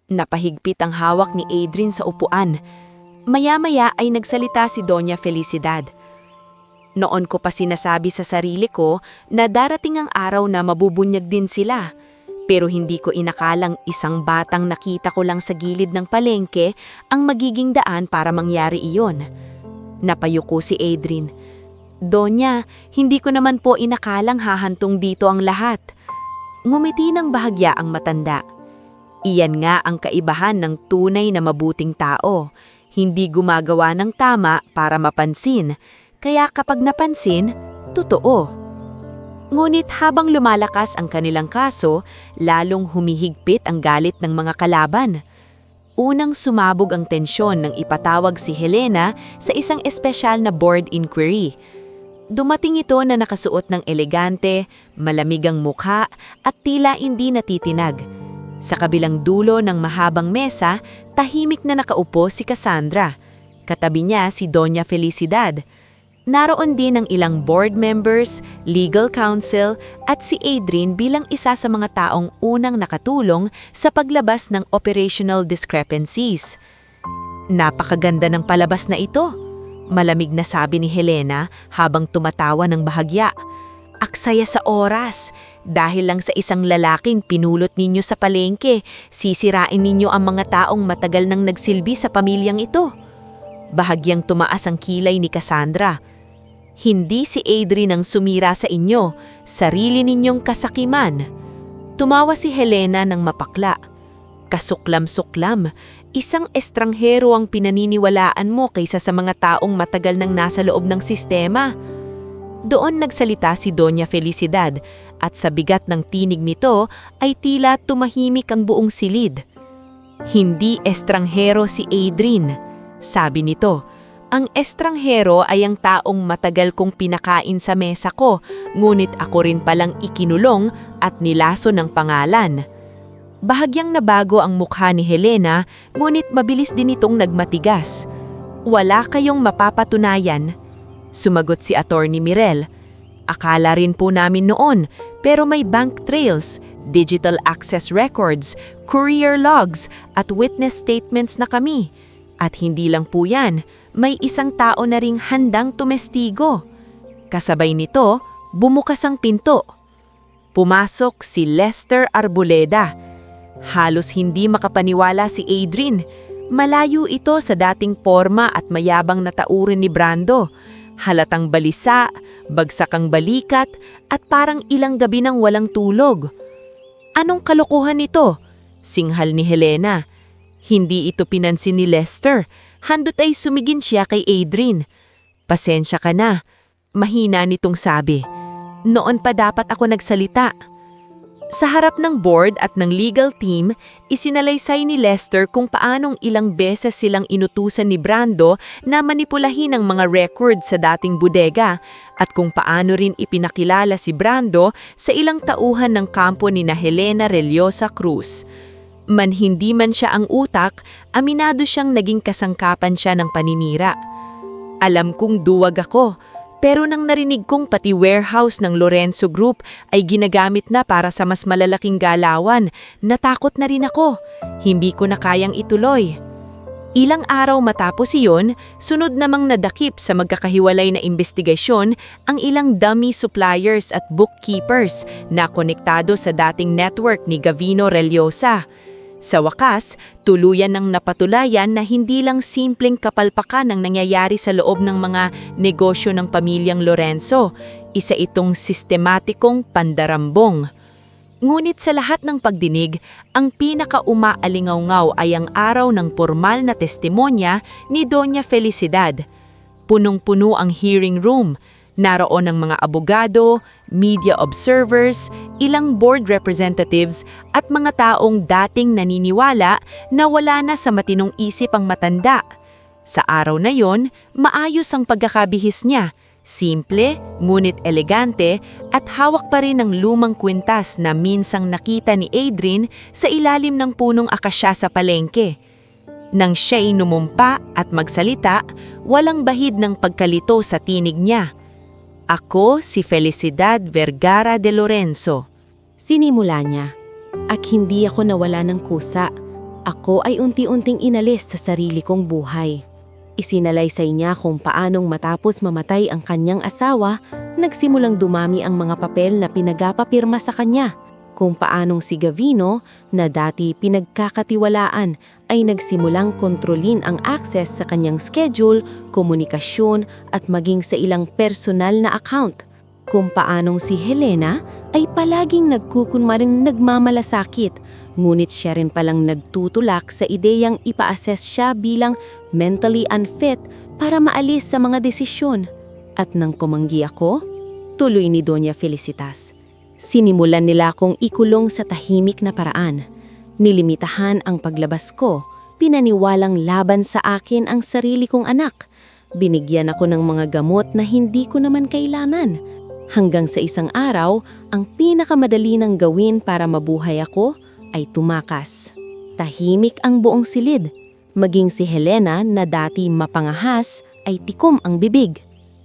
Napahigpit ang hawak ni Adrian sa upuan. Maya-maya ay nagsalita si Doña Felicidad. Noon ko pa sinasabi sa sarili ko na darating ang araw na mabubunyag din sila. Pero hindi ko inakalang isang batang nakita ko lang sa gilid ng palengke ang magiging daan para mangyari iyon. Napayuko si Adrian. Donya, hindi ko naman po inakalang hahantong dito ang lahat. Ngumiti ng bahagya ang matanda. Iyan nga ang kaibahan ng tunay na mabuting tao. Hindi gumagawa ng tama para mapansin. Kaya kapag napansin, totoo. Ngunit habang lumalakas ang kanilang kaso, lalong humihigpit ang galit ng mga kalaban. Unang sumabog ang tensyon nang ipatawag si Helena sa isang espesyal na board inquiry. Dumating ito na nakasuot ng elegante, malamig ang mukha at tila hindi natitinag. Sa kabilang dulo ng mahabang mesa, tahimik na nakaupo si Cassandra. Katabi niya si Doña Felicidad. Naroon din ang ilang board members, legal counsel at si Adrian bilang isa sa mga taong unang nakatulong sa paglabas ng operational discrepancies. Napakaganda ng palabas na ito, malamig na sabi ni Helena habang tumatawa ng bahagya. Aksaya sa oras, dahil lang sa isang lalaking pinulot ninyo sa palengke, sisirain ninyo ang mga taong matagal nang nagsilbi sa pamilyang ito. Bahagyang tumaas ang kilay ni Cassandra. Hindi si Adrian ang sumira sa inyo, sarili ninyong kasakiman. Tumawa si Helena ng mapakla. Kasuklam-suklam, isang estranghero ang pinaniniwalaan mo kaysa sa mga taong matagal nang nasa loob ng sistema. Doon nagsalita si Doña Felicidad at sa bigat ng tinig nito ay tila tumahimik ang buong silid. Hindi estranghero si Adrian, sabi nito. Ang estranghero ay ang taong matagal kong pinakain sa mesa ko, ngunit ako rin palang ikinulong at nilaso ng pangalan. Bahagyang nabago ang mukha ni Helena, ngunit mabilis din itong nagmatigas. Wala kayong mapapatunayan, sumagot si Attorney Mirel. Akala rin po namin noon, pero may bank trails, digital access records, courier logs at witness statements na kami. At hindi lang po yan, may isang tao na ring handang tumestigo. Kasabay nito, bumukas ang pinto. Pumasok si Lester Arboleda. Halos hindi makapaniwala si Adrian. Malayo ito sa dating porma at mayabang na taurin ni Brando. Halatang balisa, bagsak ang balikat at parang ilang gabi nang walang tulog. Anong kalokohan ito? Singhal ni Helena. Hindi ito pinansin ni Lester. Handot ay sumigin siya kay Adrian. Pasensya ka na. Mahina nitong sabi. Noon pa dapat ako nagsalita. Sa harap ng board at ng legal team, isinalaysay ni Lester kung paanong ilang beses silang inutusan ni Brando na manipulahin ang mga record sa dating bodega at kung paano rin ipinakilala si Brando sa ilang tauhan ng kampo ni na Helena Reliosa Cruz. Man hindi man siya ang utak, aminado siyang naging kasangkapan siya ng paninira. Alam kong duwag ako, pero nang narinig kong pati warehouse ng Lorenzo Group ay ginagamit na para sa mas malalaking galawan, natakot na rin ako. Hindi ko na kayang ituloy. Ilang araw matapos iyon, sunod namang nadakip sa magkakahiwalay na investigasyon ang ilang dummy suppliers at bookkeepers na konektado sa dating network ni Gavino Reliosa. Sa wakas, tuluyan ng napatulayan na hindi lang simpleng kapalpakan ang nangyayari sa loob ng mga negosyo ng pamilyang Lorenzo. Isa itong sistematikong pandarambong. Ngunit sa lahat ng pagdinig, ang pinaka-umaalingaw-ngaw ay ang araw ng formal na testimonya ni Doña Felicidad. Punong-puno ang hearing room. Naroon ang mga abogado, media observers, ilang board representatives at mga taong dating naniniwala na wala na sa matinong isip ang matanda. Sa araw na yon, maayos ang pagkakabihis niya. Simple, ngunit elegante at hawak pa rin ang lumang kwintas na minsang nakita ni Adrian sa ilalim ng punong akasya sa palengke. Nang siya'y numumpa at magsalita, walang bahid ng pagkalito sa tinig niya. Ako si Felicidad Vergara de Lorenzo. Sinimula niya. At hindi ako nawala ng kusa. Ako ay unti-unting inalis sa sarili kong buhay. Isinalaysay niya kung paanong matapos mamatay ang kanyang asawa, nagsimulang dumami ang mga papel na pinagpapirma sa kanya. Kung paanong si Gavino, na dati pinagkakatiwalaan, ay nagsimulang kontrolin ang access sa kanyang schedule, komunikasyon at maging sa ilang personal na account. Kung paanong si Helena ay palaging nagkukunwaring nagmamalasakit, ngunit siya rin palang nagtutulak sa ideyang ipa-assess siya bilang mentally unfit para maalis sa mga desisyon. At nang kumanggi ako, tuloy ni Doña Felicitas. Sinimulan nila akong ikulong sa tahimik na paraan. Nilimitahan ang paglabas ko, pinaniwalang laban sa akin ang sarili kong anak. Binigyan ako ng mga gamot na hindi ko naman kailangan. Hanggang sa isang araw, ang pinakamadali ng gawin para mabuhay ako ay tumakas. Tahimik ang buong silid. Maging si Helena na dati mapangahas ay tikom ang bibig.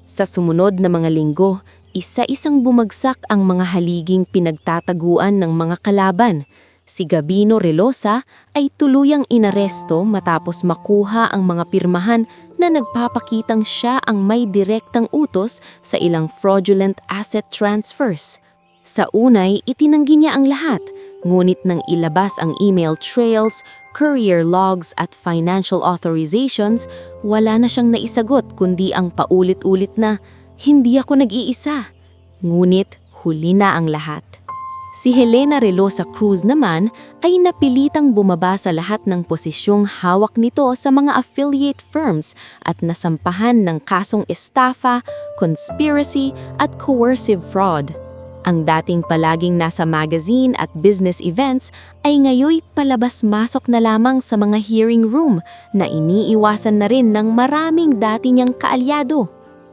Sa sumunod na mga linggo, isa-isang bumagsak ang mga haliging pinagtataguan ng mga kalaban. Si Gabino Relosa ay tuluyang inaresto matapos makuha ang mga pirmahan na nagpapakitang siya ang may direktang utos sa ilang fraudulent asset transfers. Sa unay, itinanggi niya ang lahat, ngunit nang ilabas ang email trails, courier logs at financial authorizations, wala na siyang naisagot kundi ang paulit-ulit na, "Hindi ako nag-iisa." Ngunit huli na ang lahat. Si Helena Relosa Cruz naman ay napilitang bumaba sa lahat ng posisyong hawak nito sa mga affiliate firms at nasampahan ng kasong estafa, conspiracy at coercive fraud. Ang dating palaging nasa magazine at business events ay ngayoy palabas-masok na lamang sa mga hearing room na iniiwasan na rin ng maraming dati niyang kaalyado.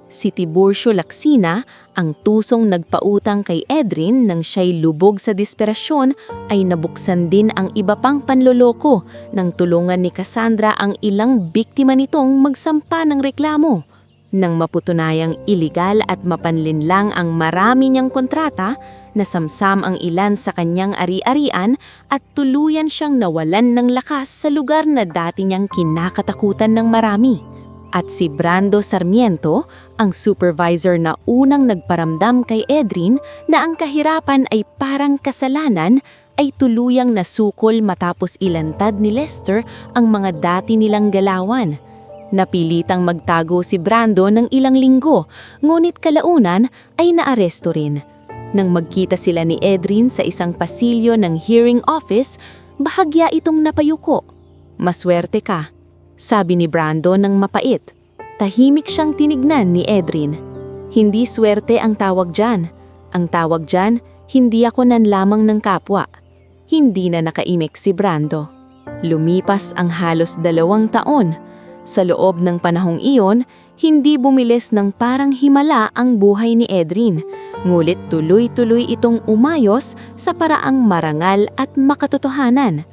Si Tiburcio Lacsina, ang tusong nagpautang kay Edrin nang siya'y lubog sa desperasyon, ay nabuksan din ang iba pang panloloko nang tulungan ni Cassandra ang ilang biktima nitong magsampa ng reklamo. Nang maputunayang iligal at mapanlinlang ang marami niyang kontrata, nasamsam ang ilan sa kanyang ari-arian at tuluyan siyang nawalan ng lakas sa lugar na dati niyang kinakatakutan ng marami. At si Brando Sarmiento, ang supervisor na unang nagparamdam kay Edrin na ang kahirapan ay parang kasalanan, ay tuluyang nasukol matapos ilantad ni Lester ang mga dati nilang galawan. Napilitang magtago si Brando ng ilang linggo, ngunit kalaunan ay naaresto rin. Nang magkita sila ni Edrin sa isang pasilyo ng hearing office, bahagya itong napayuko. "Maswerte ka," sabi ni Brando ng mapait. Tahimik siyang tinignan ni Edrin. "Hindi swerte ang tawag dyan. Ang tawag dyan, hindi ako nanlamang ng kapwa." Hindi na nakaimik si Brando. Lumipas ang halos 2 taon. Sa loob ng panahong iyon, hindi bumilis ng parang himala ang buhay ni Edrin. Ngulit tuloy-tuloy itong umayos sa paraang marangal at makatotohanan.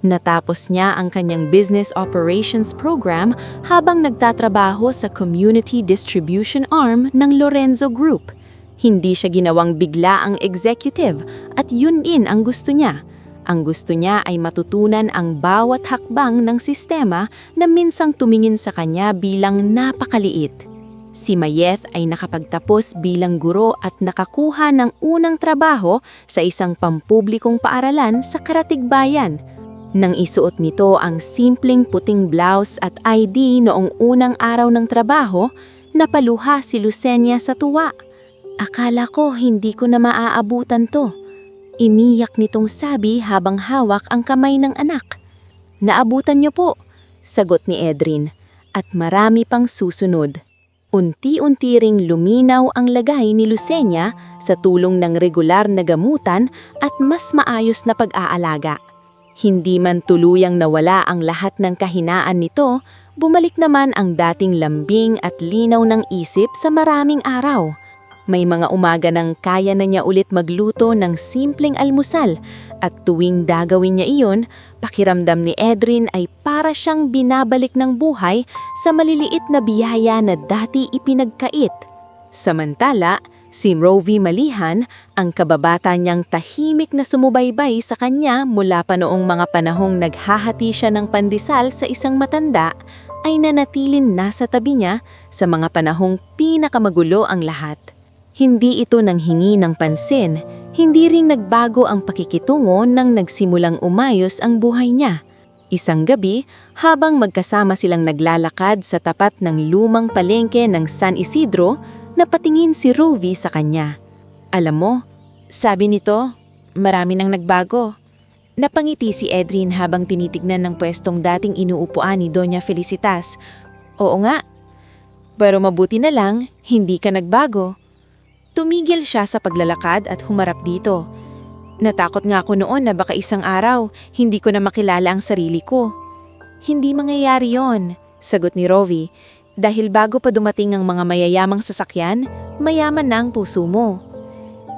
Natapos niya ang kanyang business operations program habang nagtatrabaho sa community distribution arm ng Lorenzo Group. Hindi siya ginawang bigla ang executive at yun din ang gusto niya. Ang gusto niya ay matutunan ang bawat hakbang ng sistema na minsang tumingin sa kanya bilang napakaliit. Si Mayeth ay nakapagtapos bilang guro at nakakuha ng unang trabaho sa isang pampublikong paaralan sa Karatigbayan. Nang isuot nito ang simpleng puting blouse at ID noong unang araw ng trabaho, napaluha si Lucenia sa tuwa. Akala ko hindi ko na maaabutan to. Iniyak nitong sabi habang hawak ang kamay ng anak. Naabutan niyo po, sagot ni Edrin, at marami pang susunod. Unti-unti ring luminaw ang lagay ni Lucenia sa tulong ng regular na gamutan at mas maayos na pag-aalaga. Hindi man tuluyang nawala ang lahat ng kahinaan nito, bumalik naman ang dating lambing at linaw ng isip sa maraming araw. May mga umaga nang kaya na niya ulit magluto ng simpleng almusal at tuwing gagawin niya iyon, pakiramdam ni Edrin ay para siyang binabalik ng buhay sa maliliit na biyaya na dati ipinagkait. Samantala, si Rovi Malihan, ang kababata niyang tahimik na sumubaybay sa kanya mula pa noong mga panahong naghahati siya ng pandesal sa isang matanda, ay nanatilin nasa tabi niya sa mga panahong pinakamagulo ang lahat. Hindi ito nanghingi ng pansin, hindi rin nagbago ang pakikitungo nang nagsimulang umayos ang buhay niya. Isang gabi, habang magkasama silang naglalakad sa tapat ng lumang palengke ng San Isidro, napatingin si Rovi sa kanya. Alam mo, Sabi nito, marami nang nagbago. Napangiti si Edrin habang tinitignan ng pwestong dating inuupuan ni Doña Felicitas. Oo nga, pero mabuti na lang, hindi ka nagbago. Tumigil siya sa paglalakad at humarap dito. Natakot nga ako noon na baka isang araw, hindi ko na makilala ang sarili ko. Hindi mangyayari yon, sagot ni Rovi, dahil bago pa dumating ang mga mayayamang sasakyan, mayaman na ang puso mo.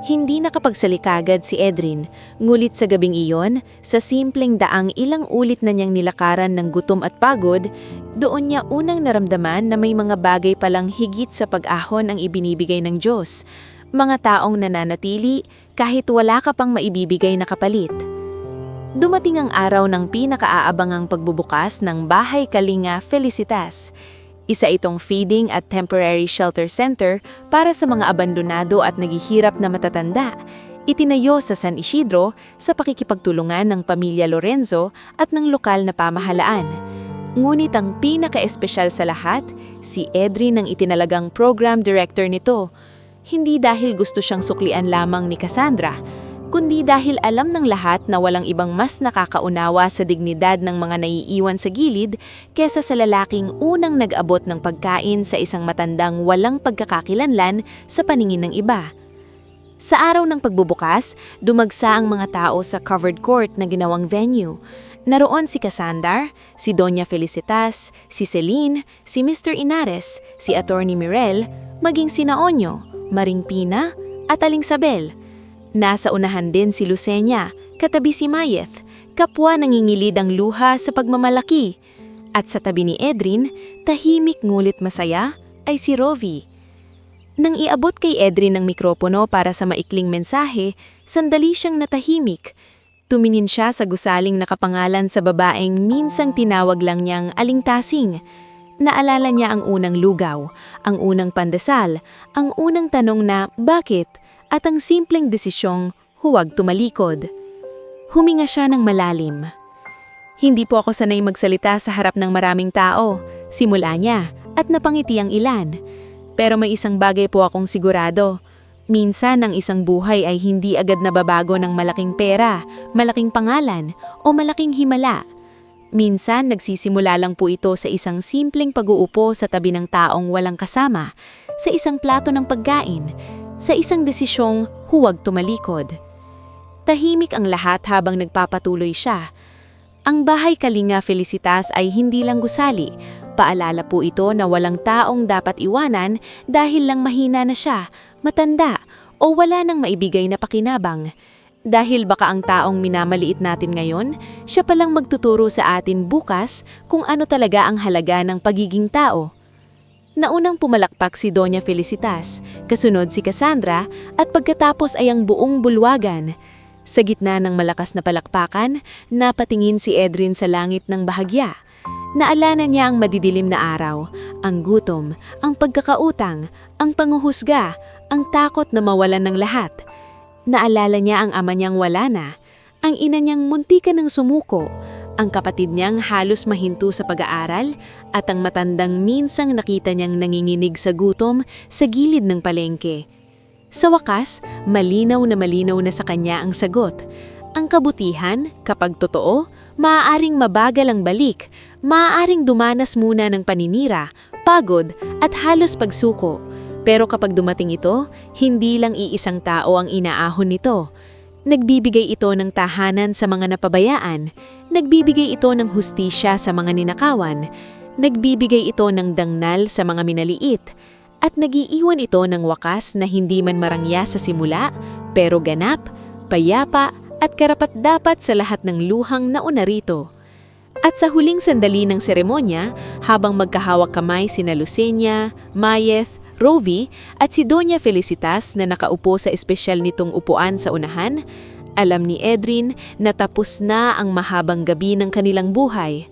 Hindi nakapagsalika agad si Edrin, ngulit sa gabing iyon, sa simpleng daang ilang ulit na niyang nilakaran ng gutom at pagod, doon niya unang naramdaman na may mga bagay palang higit sa pag-ahon ang ibinibigay ng Diyos. Mga taong nananatili kahit wala ka pang maibibigay na kapalit. Dumating ang araw ng pinakaaabangang pagbubukas ng Bahay Kalinga Felicitas. Isa itong feeding at temporary shelter center para sa mga abandonado at naghihirap na matatanda. Itinayo sa San Isidro sa pakikipagtulungan ng pamilya Lorenzo at ng lokal na pamahalaan. Ngunit ang pinaka-espesyal sa lahat, si Edrin ang itinalagang program director nito. Hindi dahil gusto siyang suklian lamang ni Cassandra, kundi dahil alam ng lahat na walang ibang mas nakakaunawa sa dignidad ng mga naiiwan sa gilid kesa sa lalaking unang nag-abot ng pagkain sa isang matandang walang pagkakakilanlan sa paningin ng iba. Sa araw ng pagbubukas, dumagsa ang mga tao sa covered court na ginawang venue. Naroon si Cassandra, si Doña Felicitas, si Celine, si Mr. Inares, si Attorney Mirel, maging si Naonyo, Maring Pina, at Aling Sabel. Nasa unahan din si Lucenia, katabi si Mayeth, kapwa nangingilid ang luha sa pagmamalaki. At sa tabi ni Edrin, tahimik ngulit masaya, ay si Rovi. Nang iabot kay Edrin ng mikropono para sa maikling mensahe, sandali siyang natahimik. Tumingin siya sa gusaling nakapangalan sa babaeng minsang tinawag lang niyang Aling Tasing. Naalala niya ang unang lugaw, ang unang pandesal, ang unang tanong na bakit, at ang simpleng desisyong huwag tumalikod. Huminga siya ng malalim. Hindi po ako sanay magsalita sa harap ng maraming tao, simula niya, at napangiti ang ilan. Pero may isang bagay po akong sigurado. Minsan ang isang buhay ay hindi agad nababago ng malaking pera, malaking pangalan, o malaking himala. Minsan nagsisimula lang po ito sa isang simpleng pag-uupo sa tabi ng taong walang kasama, sa isang plato ng pagkain, sa isang desisyong huwag tumalikod. Tahimik ang lahat habang nagpapatuloy siya. Ang Bahay Kalinga Felicitas ay hindi lang gusali. Paalala po ito na walang taong dapat iwanan dahil lang mahina na siya, matanda, o wala nang maibigay na pakinabang. Dahil baka ang taong minamaliit natin ngayon, siya palang magtuturo sa atin bukas kung ano talaga ang halaga ng pagiging tao. Naunang pumalakpak si Doña Felicitas, kasunod si Cassandra, at pagkatapos ay ang buong bulwagan. Sa gitna ng malakas na palakpakan, napatingin si Edrin sa langit ng bahagya. Naalala niya ang madidilim na araw, ang gutom, ang pagkakautang, ang panguhusga, ang takot na mawalan ng lahat. Naalala niya ang ama niyang wala na, ang ina niyang muntikan ng sumuko, ang kapatid niyang halos mahinto sa pag-aaral, at ang matandang minsang nakita niyang nanginginig sa gutom sa gilid ng palengke. Sa wakas, malinaw na sa kanya ang sagot. Ang kabutihan, kapag totoo, maaaring mabagal ang balik, maaaring dumanas muna ng paninira, pagod at halos pagsuko. Pero kapag dumating ito, hindi lang iisang tao ang inaahon nito. Nagbibigay ito ng tahanan sa mga napabayaan, nagbibigay ito ng hustisya sa mga ninakawan, nagbibigay ito ng dangnal sa mga minaliit, at nagiiwan ito ng wakas na hindi man marangya sa simula, pero ganap, payapa, at karapat-dapat sa lahat ng luhang nauna rito. At sa huling sandali ng seremonya, habang magkahawak kamay sina Lucenia, Mayeth, Rovi at si Doña Felicitas na nakaupo sa espesyal nitong upuan sa unahan, alam ni Edrin na tapos na ang mahabang gabi ng kanilang buhay.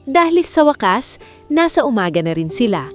Dahil sa wakas, nasa umaga na rin sila.